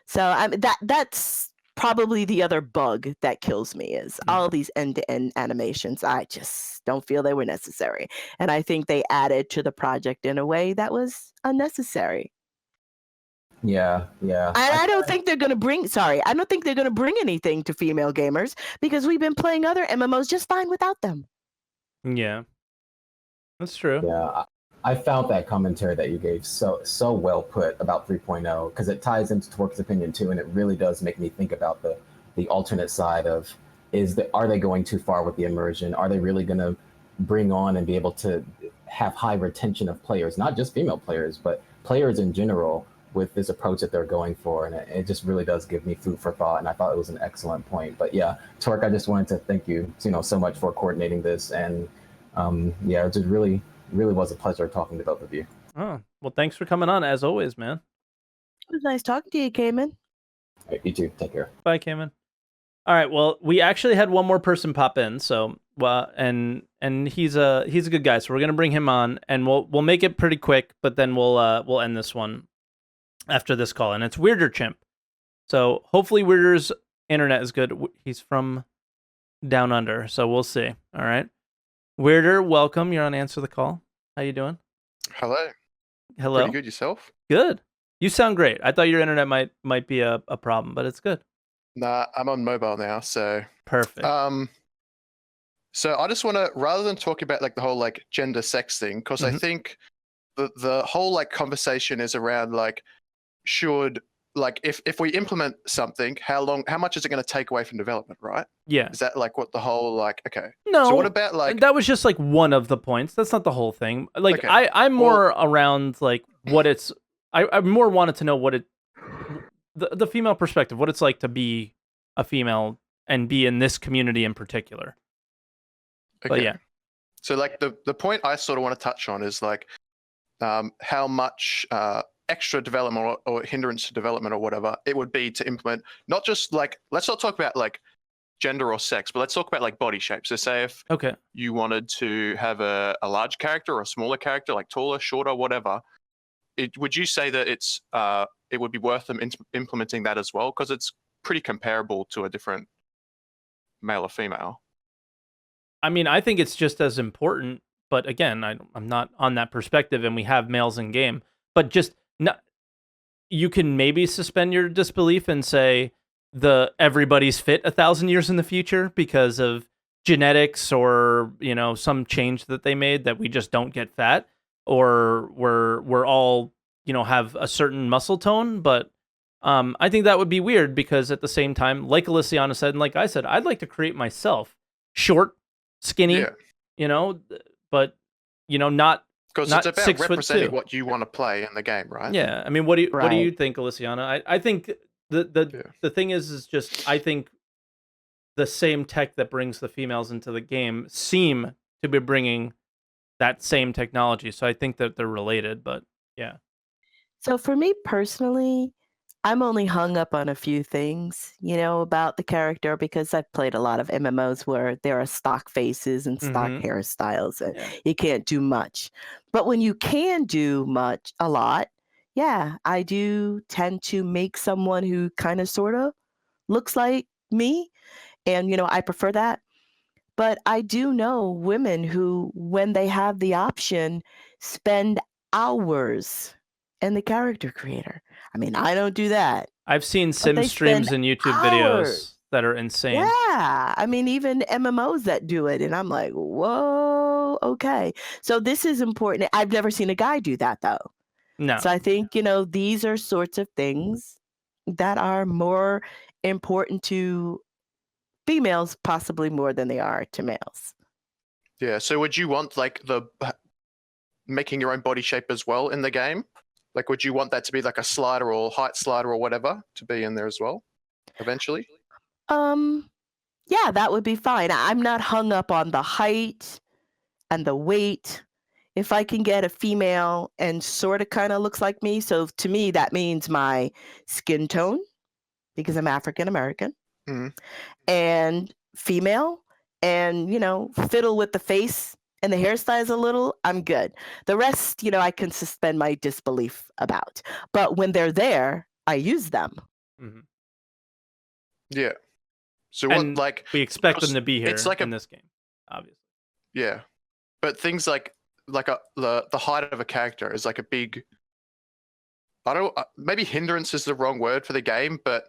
So that's probably the other bug that kills me is all these end-to-end animations. I just don't feel they were necessary. And I think they added to the project in a way that was unnecessary. Yeah. I don't think they're going to bring, I don't think they're going to bring anything to female gamers because we've been playing other MMOs just fine without them. Yeah, that's true. Yeah, I found that commentary that you gave so well put about 3.0 because it ties into Twerk's opinion too, and it really does make me think about the alternate side of are they going too far with the immersion? Are they really going to bring on and be able to have high retention of players, not just female players, but players in general with this approach that they're going for? And it just really does give me food for thought. And I thought it was an excellent point. But yeah, Twerk, I just wanted to thank you, so much for coordinating this. And yeah, it just really was a pleasure talking to both of you. Oh, well, thanks for coming on as always, man. It was nice talking to you, Caman. All right, you too. Take care. Bye, Caman. All right, well, we actually had one more person pop in, so and he's a good guy, so we're gonna bring him on, and we'll make it pretty quick, but then we'll end this one after this call, and it's WeirderChimp. So hopefully Weirder's internet is good. He's from down under, so we'll see. All right, Weirder, welcome. You're on Answer the Call. How you doing? Hello. Hello. Pretty good yourself? Good. You sound great. I thought your internet might be a problem, but it's good. Nah, I'm on mobile now, so Perfect. so I just want to, rather than talk about like the whole like gender sex thing, because I think the whole like conversation is around like should like if we implement something, how much is it going to take away from development, right? Yeah. Is that like what the whole like okay? No. So what about like that was just like one of the points. That's not the whole thing. Like Okay. I'm more around like what it's. I more wanted to know what it the female perspective, what it's like to be a female and be in this community in particular. okay. But yeah. So like the point I sort of want to touch on is like how much extra development or hindrance to development or whatever it would be to implement, not just like, let's not talk about like gender or sex, but let's talk about like body shape. So say if you wanted to have a large character or a smaller character, like taller, shorter, whatever, would you say that it would be worth them implementing that as well? Because it's pretty comparable to a different male or female. I mean, I think it's just as important, but again, I'm not on that perspective, and we have males in game. But just you can maybe suspend your disbelief and say everybody's fit 1,000 years in the future because of genetics or some change that they made that we just don't get fat, or we're all have a certain muscle tone. But I think that would be weird because at the same time, like Alysianah said, and like I said, I'd like to create myself short, skinny, but not because it's about representing what you want to play in the game, right? Yeah, I mean, what do you think, Alysianah? I think the thing is just I think the same tech that brings the females into the game seem to be bringing that same technology, so I think that they're related. But yeah. So for me personally, I'm only hung up on a few things, about the character because I've played a lot of MMOs where there are stock faces and stock hairstyles and you can't do much. But when you can do a lot, yeah, I do tend to make someone who kind of sort of looks like me. And, I prefer that. But I do know women who, when they have the option, spend hours in the character creator. I mean, I don't do that. I've seen sim streams and YouTube videos that are insane. Yeah. I mean, even MMOs that do it. And I'm like, whoa, okay. So this is important. I've never seen a guy do that, though. No. So I think, these are sorts of things that are more important to females, possibly more than they are to males. Yeah. So would you want like making your own body shape as well in the game? Like, would you want that to be like a slider or height slider or whatever to be in there as well eventually? Yeah, that would be fine. I'm not hung up on the height and the weight. If I can get a female and sort of kind of looks like me, so to me, that means my skin tone, because I'm African American, and female, and, fiddle with the face and the hairstyles a little, I'm good. The rest, I can suspend my disbelief about. But when they're there, I use them. Yeah. So and we expect them to be here in this game, obviously. Yeah. But things like the height of a character is like a big, maybe hindrance is the wrong word for the game, but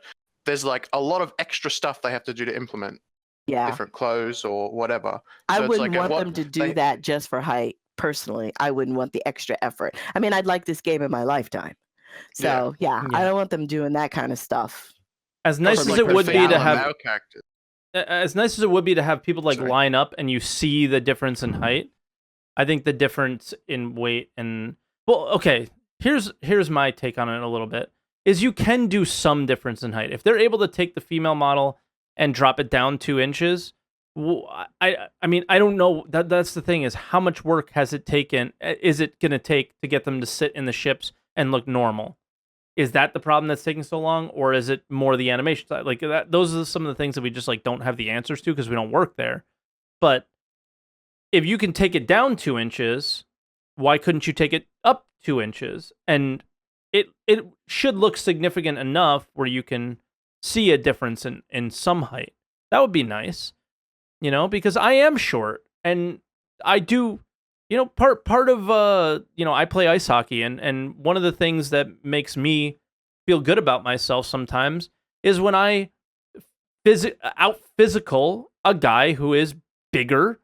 there's like a lot of extra stuff they have to do to implement. Yeah. Different clothes or whatever. I wouldn't want them to do that just for height. personally, I wouldn't want the extra effort. I mean, I'd like this game in my lifetime. Yeah. So yeah, I Yeah. don't want them doing that kind of stuff. As nice Also, as like, it the would be female to and have, male characters. as nice as it would be to have people like Sorry. line up and you see the difference in height, I think the difference in weight and okay, here's my take on it a little bit. Is you can do some difference in height. If they're able to take the female model and drop it down 2 inches, I mean, I don't know. That's the thing, is how much work has it taken? Is it going to take to get them to sit in the ships and look normal? Is that the problem that's taking so long, or is it more the animation side? Like that, those are some of the things that we just like don't have the answers to because we don't work there. But if you can take it down 2 inches, why couldn't you take it up 2 inches? And it should look significant enough where you can see a difference in some height. That would be nice, because I am short and I do, part of I play ice hockey, and one of the things that makes me feel good about myself sometimes is when I out physical a guy who is bigger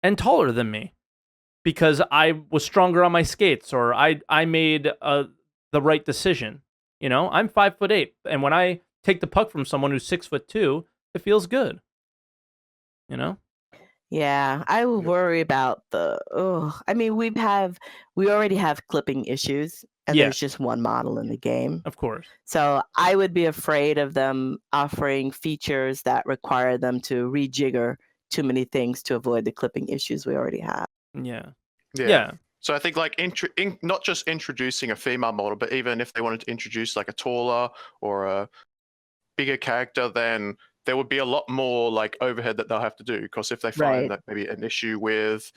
and taller than me, because I was stronger on my skates, or I made the right decision. I'm 5'8", and when I take the puck from someone who's 6'2", it feels good. Yeah, I would worry about I mean, we already have clipping issues, and Yeah. there's just one model in the game. Of course. So I would be afraid of them offering features that require them to rejigger too many things to avoid the clipping issues we already have. Yeah. So I think like not just introducing a female model, but even if they wanted to introduce like a taller or a bigger character, then there would be a lot more like overhead that they'll have to do. Because if they find that maybe an issue with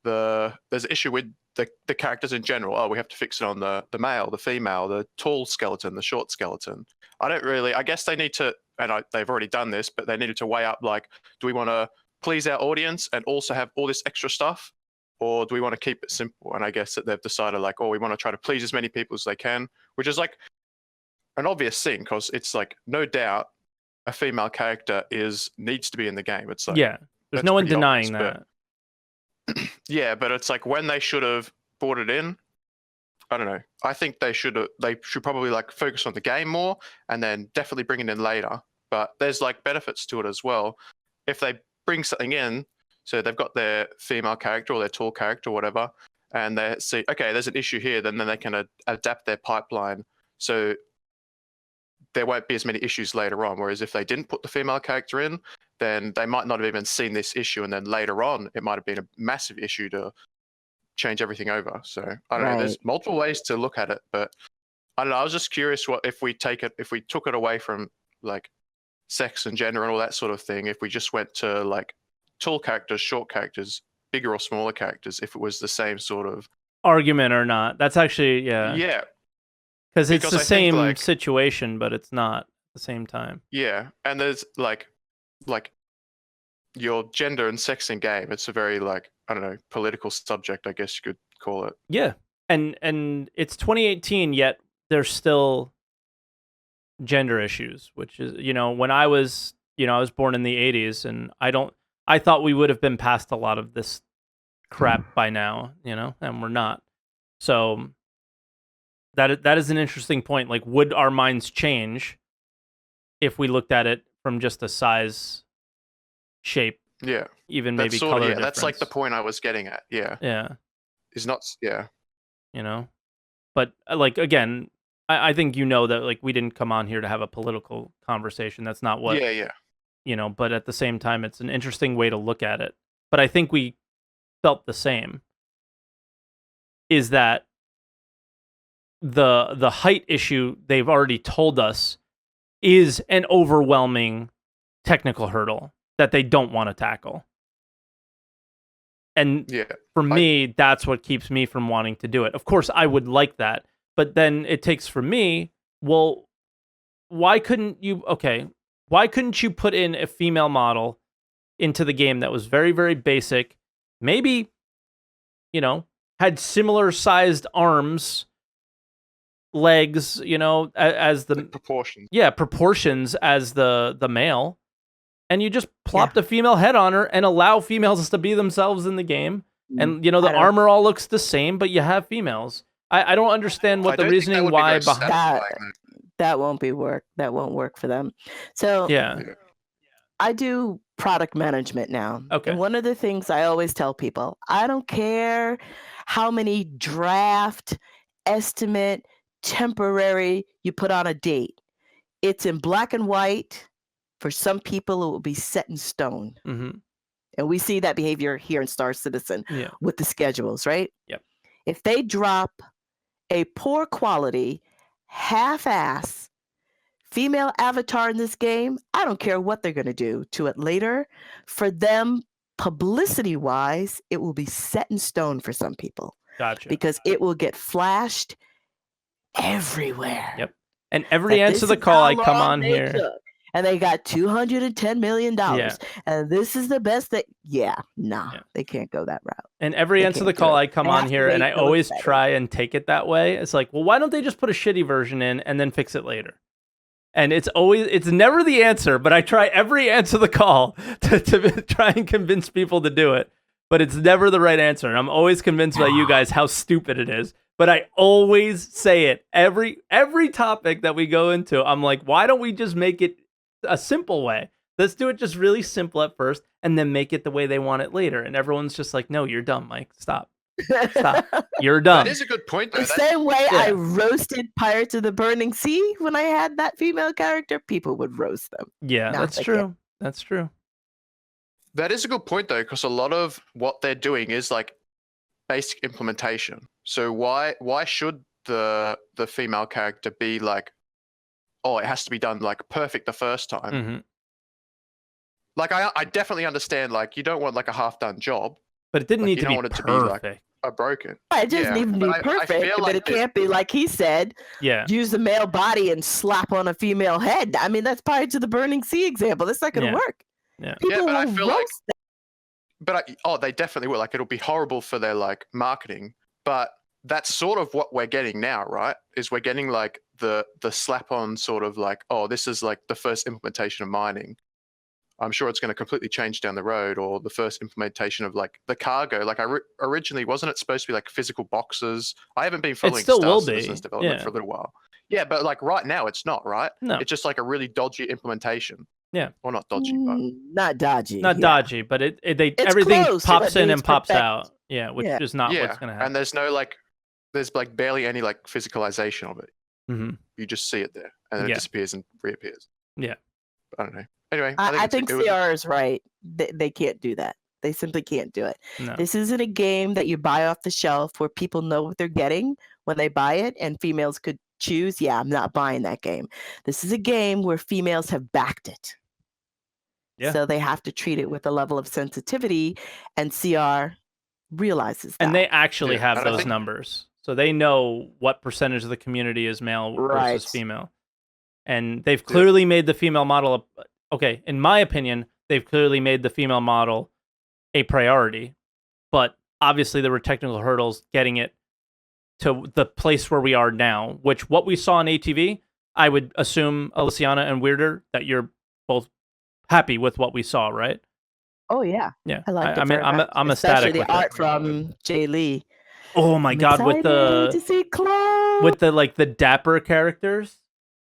there's an issue with the characters in general. Oh, we have to fix it on the male, the female, the tall skeleton, the short skeleton. I guess they need to, and they've already done this, but they needed to weigh up like, do we want to please our audience and also have all this extra stuff? Or do we want to keep it simple? And I guess that they've decided like, we want to try to please as many people as they can, which is like an obvious thing, because it's like, no doubt a female character needs to be in the game. It's like, there's no one denying obvious, that. Yeah, but it's like when they should have brought it in, I don't know. I think they should probably like focus on the game more and then definitely bring it in later. But there's like benefits to it as well. If they bring something in, so they've got their female character or their tall character or whatever, and they see, okay, there's an issue here, then they can adapt their pipeline so there won't be as many issues later on. Whereas if they didn't put the female character in, then they might not have even seen this issue, and then later on it might have been a massive issue to change everything over. So I don't know. There's multiple ways to look at it, but I don't know. I was just curious if we took it away from like sex and gender and all that sort of thing, if we just went to like tall characters, short characters, bigger or smaller characters, if it was the same sort of argument or not. That's actually yeah. Because it's the same situation, but it's not at the same time. Yeah, and there's like your gender and sex in game. It's a very like, I don't know, political subject, I guess you could call it. Yeah, and it's 2018, yet there's still gender issues, which is, when I was born in the 80s, and I thought we would have been past a lot of this crap by now, and we're not. So that is an interesting point. Like, would our minds change if we looked at it from just a size, shape, even maybe color difference? That's like the point I was getting at. Is not but like, again, I think that like we didn't come on here to have a political conversation. That's not what but at the same time, it's an interesting way to look at it. But I think we felt the same, is that the height issue, they've already told us, is an overwhelming technical hurdle that they don't want to tackle. And for me, that's what keeps me from wanting to do it. Of course, I would like that, but then it takes for me, well, why couldn't you put in a female model into the game that was very, very basic, maybe, had similar sized arms, legs, as the proportions. Yeah, proportions as the male, and you just plop the female head on her and allow females to be themselves in the game. And, you know, the I don't- armor all looks the same, but you have females. I don't understand what I the don't think that reasoning would be why very behind. satisfying, That won't work. That won't work for them. So Yeah. I do product management now. Okay. And one of the things I always tell people, I don't care how many draft, estimate, temporary you put on a date. It's in black and white. For some people, it will be set in stone. Mm-hmm. And we see that behavior here in Star Citizen Yeah. with the schedules, right? Yep. If they drop a poor quality, half-ass female avatar in this game, I don't care what they're going to do to it later. For them, publicity-wise, it will be set in stone for some people Gotcha. because it will get flashed everywhere. Yep. And every That answer this the is call how I come long on they here. took, and they got $210 million. Yeah. And this is the best that, Yeah. they can't go that route. And every They answer can't the do call it. I come They on have to here, and wait I till it's always better. try and take it that way. It's like, well, why don't they just put a shitty version in and then fix it later? And it's never the answer, but I try every answer the call to try and convince people to do it. But it's never the right answer. And I'm always convinced by you guys how stupid it is. But I always say it every topic that we go into. I'm like, why don't we just make it a simple way? Let's do it just really simple at first and then make it the way they want it later. And everyone's just like, no, you're dumb, Mike. Stop. You're dumb. That is a good point, though. The same way Yeah. I roasted Pirates of the Burning Sea when I had that female character, people would roast them. Yeah, No, that's they true. can't. That's true. That is a good point, though, because a lot of what they're doing is like basic implementation. So why should the female character be like, oh, it has to be done like perfect the first time? Hmm. Like I definitely understand, like you don't want like a half-done job, But it didn't Like, need you to don't be want it to be, perfect. like, broken. It doesn't Yeah, even but be I perfect, feel but like it this- can't be like he said, Yeah. use the male body and slap on a female head. I mean, that's Pirates of the Burning Sea example. That's not going to Yeah. work. Yeah. People but I will feel like- roast that. But they definitely will. Like it'll be horrible for their like marketing. But that's sort of what we're getting now, right? Is we're getting like the slap on sort of like, oh, this is like the first implementation of mining. I'm sure it's going to completely change down the road, or the first implementation of like the cargo. Like originally, wasn't it supposed to be like physical boxes? I haven't been following still Star will Citizen's be, development yeah. for a little while. Yeah, but like right now, it's not, right? No. It's just like a really dodgy implementation. Yeah. Well, not dodgy, but Not dodgy. Not yeah. dodgy, but It's everything close, pops but in it's and pops perfect. out. Yeah, which Yeah. is not yeah, what's gonna happen. and there's no like, there's like barely any like physicalization of it. Hmm. You just see it there, and then Yeah. it disappears and reappears. Yeah. I don't know. Anyway, I think it was- CR is right. They can't do that. They simply can't do it. No. This isn't a game that you buy off the shelf where people know what they're getting when they buy it, and females could choose, yeah, I'm not buying that game. This is a game where females have backed it. Yeah. So they have to treat it with a level of sensitivity, and CR realizes that. And they actually Yeah, have and I those think- numbers. So they know what percentage of the community is male Right. versus female. And they've clearly made the female model okay, in my opinion, they've clearly made the female model a priority. But obviously there were technical hurdles getting it to the place where we are now, which what we saw in ATV, I would assume, Alysianah and Weirder, that you're both happy with what we saw, right? Oh yeah, Yeah. I like it. I mean, very I'm much, ecstatic especially with the it. art from Jay Lee. Oh my I'm god, with excited to the see Chloe. with the like the dapper characters.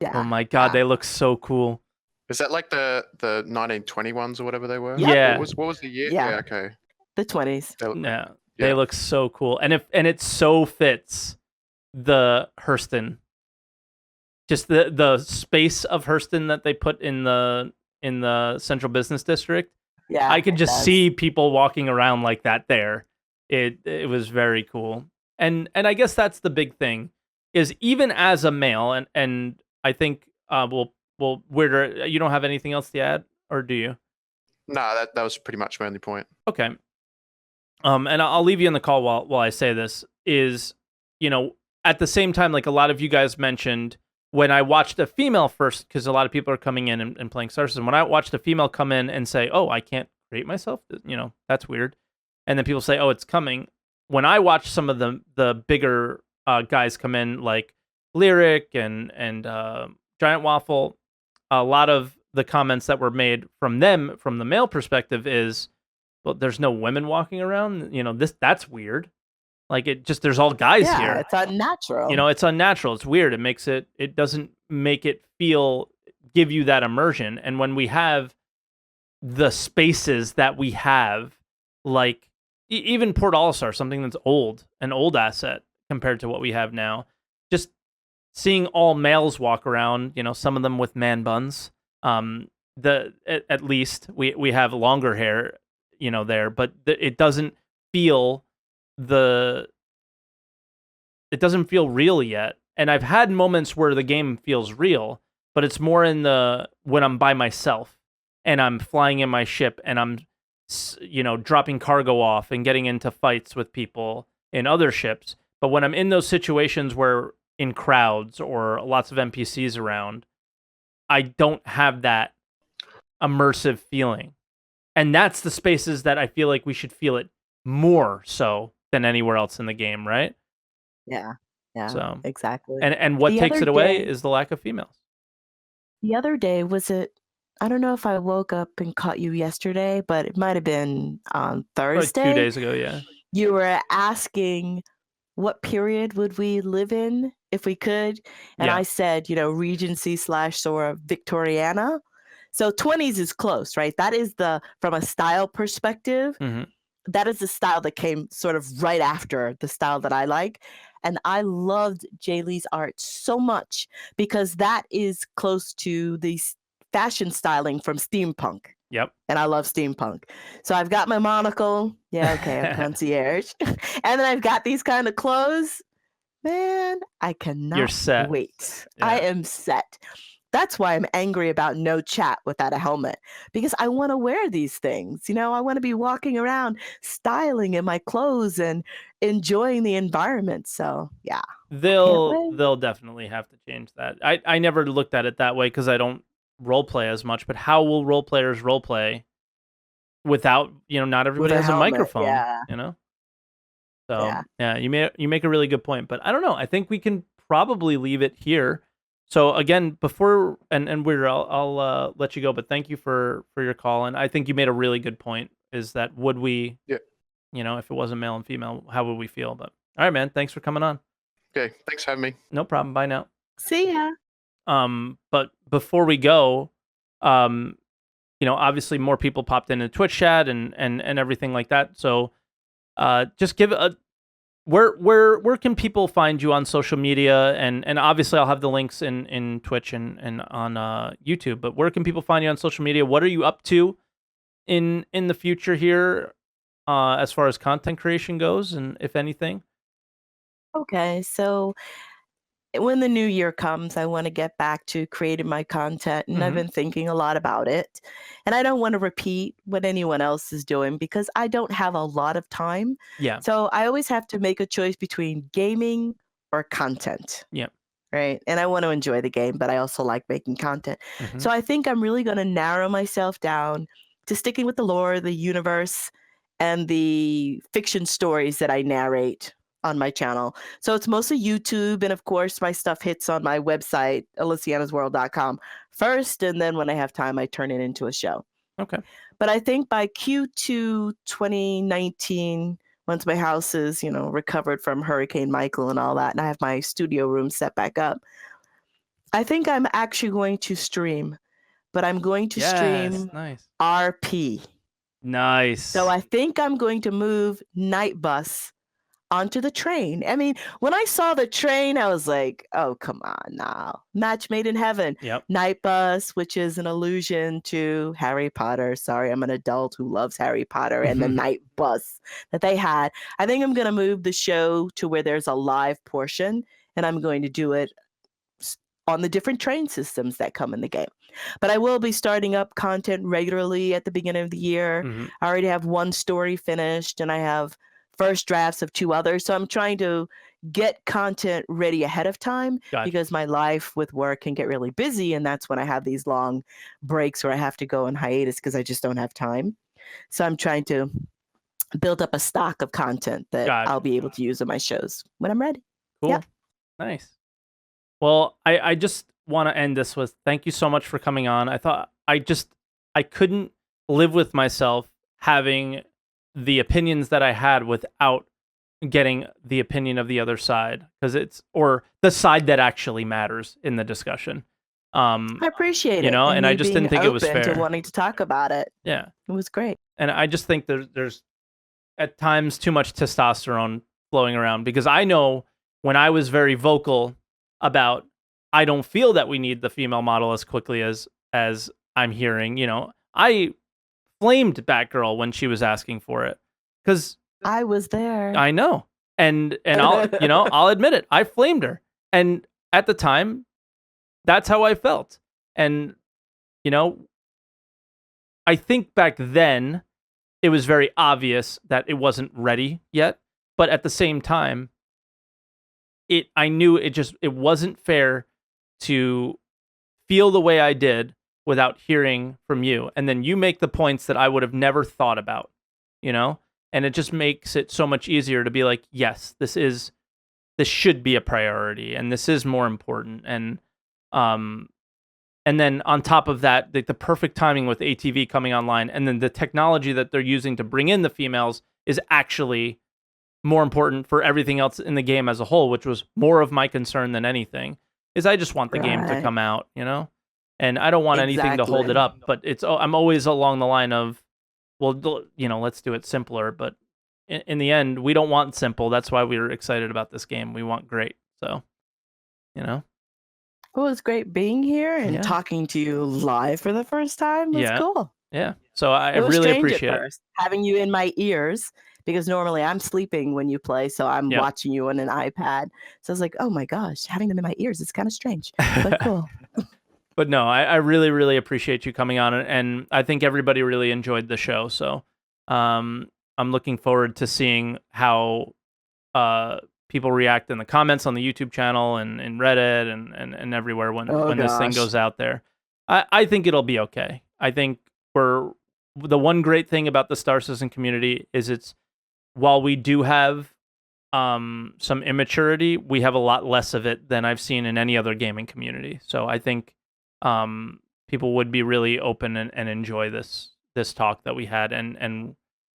yeah. Oh my god, yeah. they look so cool. is that like the 1920 ones or whatever they were? Yep. Yeah. What was the year? Yeah. Yeah. Okay. The 20s. They look- Yeah. They Yeah. look so cool. And it so fits the Hurston. Just the space of Hurston that they put in the central business district. Yeah, I could it just does. see people walking around like that there. It was very cool. And I guess that's the big thing is even as a male and I think well Weirder, you don't have anything else to add, or do you? No, that was pretty much my only point. Okay. And I'll leave you in the call while I say this is, you know, at the same time, like a lot of you guys mentioned, when I watched a female first, because a lot of people are coming in and playing Star Citizen, when I watched a female come in and say, oh, I can't create myself, you know, that's weird. And then people say, oh, it's coming. When I watch some of the bigger guys come in, like Lyric and Giant Waffle, a lot of the comments that were made from them, from the male perspective, is, well, there's no women walking around. That's weird. Like there's all guys Yeah, here. it's unnatural. It's unnatural. It's weird. It doesn't make it give you that immersion. And when we have the spaces that we have, like even Port Olisar, something that's an old asset compared to what we have now, just seeing all males walk around, some of them with man buns. At least we have longer hair, there, but it doesn't feel real yet. And I've had moments where the game feels real, but it's more when I'm by myself and I'm flying in my ship and I'm, dropping cargo off and getting into fights with people in other ships. But when I'm in those situations where in crowds or lots of NPCs around, I don't have that immersive feeling. And that's the spaces that I feel like we should feel it more so than anywhere else in the game, right? Yeah. Yeah. So exactly. And what The takes other it away day- is the lack of females. The other day, I don't know if I woke up and caught you yesterday, but it might have been on Probably Thursday. 2 days ago, yeah. You were asking what period would we live in if we could? And Yeah. I said, Regency / sort of Victoriana. So 20s is close, right? That is from a style perspective, hmm that is the style that came sort of right after the style that I like. And I loved Jay Lee's art so much because that is close to the fashion styling from steampunk. Yep. And I love steampunk. So I've got my monocle. Yeah, okay, I'm concierge. And then I've got these kind of clothes. Man, I cannot set. wait. Yeah. I am set. That's why I'm angry about no chat without a helmet, because I want to wear these things. I want to be walking around styling in my clothes and enjoying the environment. So yeah. They'll definitely have to change that. I never looked at it that way because I don't role play as much, but how will role players role play without, not everybody With a has a helmet, microphone, yeah. So Yeah. you make a really good point, but I don't know. I think we can probably leave it here. So again, before and I'll let you go, but thank you for your call. And I think you made a really good point. Is that would we, Yeah. If it wasn't male and female, how would we feel? But all right, man, thanks for coming on. Okay, thanks for having me. No problem. Bye now. See ya. But before we go, obviously more people popped into Twitch chat and everything like that. So, just give where can people find you on social media? And obviously I'll have the links in Twitch and on YouTube. But where can people find you on social media? What are you up to in the future here, as far as content creation goes, and if anything? Okay, so when the new year comes, I want to get back to creating my content, and I've Mhm. been thinking a lot about it. And I don't want to repeat what anyone else is doing because I don't have a lot of time. Yeah. So I always have to make a choice between gaming or content. Yeah. Right. And I want to enjoy the game, but I also like making content. Mhm. So I think I'm really going to narrow myself down to sticking with the lore, the universe, and the fiction stories that I narrate on my channel. So it's mostly YouTube. And of course, my stuff hits on my website, alysianahsworld.com first. And then when I have time, I turn it into a show. Okay. But I think by Q2 2019, once my house is, recovered from Hurricane Michael and all that, and I have my studio room set back up, I think I'm actually going to stream. But I'm going to stream Nice. RP. Nice. So I think I'm going to move Night Bus onto the train. I mean, when I saw the train, I was like, oh, come on now. Match made in heaven. Yep. Night Bus, which is an allusion to Harry Potter. Sorry, I'm an adult who loves Harry Potter and the Night Bus that they had. I think I'm going to move the show to where there's a live portion, and I'm going to do it on the different train systems that come in the game. But I will be starting up content regularly at the beginning of the year. Mhm. I already have one story finished, and I have first drafts of 2 others. So I'm trying to get content ready ahead of time Gotcha. because my life with work can get really busy. And that's when I have these long breaks where I have to go on hiatus because I just don't have time. So I'm trying to build up a stock of content that Gotcha. I'll be able to use in my shows when I'm ready. Cool. Yep. Nice. Well, I just want to end this with thank you so much for coming on. I thought I couldn't live with myself having the opinions that I had without getting the opinion of the other side, because or the side that actually matters in the discussion. I appreciate it. And I you just being didn't think it was open fair. to wanting to talk about it. Yeah. It was great. And I just think there's at times too much testosterone flowing around, because I know when I was very vocal about, I don't feel that we need the female model as quickly as I'm hearing, I flamed Batgirl when she was asking for it, because I was there. I know. And I'll admit it. I flamed her. And at the time, that's how I felt. And, I think back then it was very obvious that it wasn't ready yet. But at the same time, I knew it wasn't fair to feel the way I did without hearing from you. And then you make the points that I would have never thought about, And it just makes it so much easier to be like, yes, this should be a priority, and this is more important. And then on top of that, the perfect timing with ATV coming online, and then the technology that they're using to bring in the females is actually more important for everything else in the game as a whole, which was more of my concern than anything. Is I just want the game to come out, and I don't want anything to hold it up. But I'm always along the line of, well, let's do it simpler. But in the end, we don't want simple. That's why we were excited about this game. We want great. So, Well, it was great being here and talking to you live for the first time. It was cool. Yeah. So I It was really strange appreciate at first, having you in my ears, because normally I'm sleeping when you play, so I'm watching you on an iPad. So I was like, oh my gosh, having them in my ears is kind of strange, but cool. But no, I really, really appreciate you coming on, and I think everybody really enjoyed the show. So I'm looking forward to seeing how people react in the comments on the YouTube channel and in Reddit and everywhere when this thing goes out there. I think it'll be okay. I think the one great thing about the Star Citizen community is while we do have some immaturity, we have a lot less of it than I've seen in any other gaming community. So I think people would be really open and enjoy this talk that we had and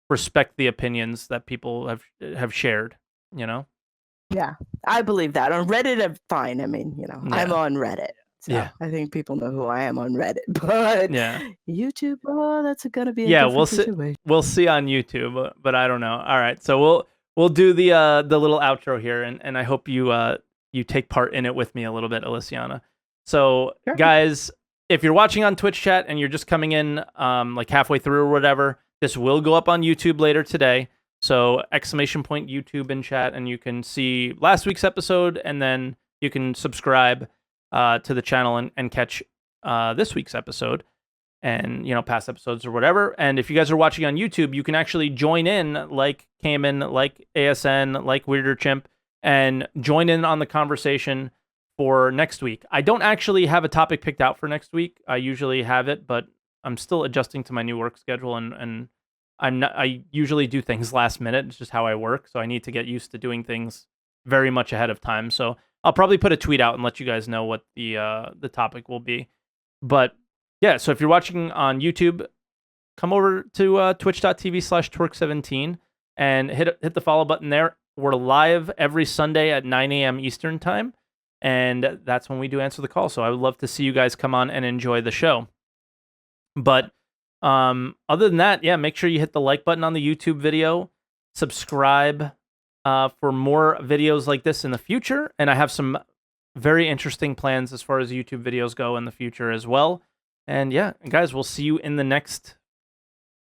respect the opinions that people have shared, Yeah, I believe that. On Reddit, I'm fine. I mean, I'm on Reddit. So I think people know who I am on Reddit. But YouTube, that's going to be a different situation. We'll see on YouTube, but I don't know. All right, so we'll do the little outro here, and I hope you take part in it with me a little bit, Alysianah. So, guys, if you're watching on Twitch chat and you're just coming in like halfway through or whatever, this will go up on YouTube later today. So !YouTube in chat, and you can see last week's episode, and then you can subscribe to the channel and catch this week's episode, and past episodes or whatever. And if you guys are watching on YouTube, you can actually join in like Caman, like ASN, like WeirderChimp, and join in on the conversation for next week. I don't actually have a topic picked out for next week. I usually have it, but I'm still adjusting to my new work schedule, and I usually do things last minute. It's just how I work. So I need to get used to doing things very much ahead of time. So I'll probably put a tweet out and let you guys know what the topic will be. But yeah, so if you're watching on YouTube, come over to twitch.tv/Twerk17 and hit the follow button there. We're live every Sunday at 9 a.m. Eastern time. And that's when we do answer the call. So I would love to see you guys come on and enjoy the show. But other than that, make sure you hit the like button on the YouTube video, subscribe for more videos like this in the future, and I have some very interesting plans as far as YouTube videos go in the future as well. And guys, we'll see you in the next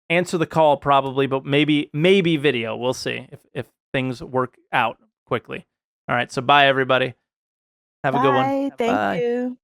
answer the call probably, but maybe video. We'll see if things work out quickly. All right, so bye everybody. Have a good one. Thank you.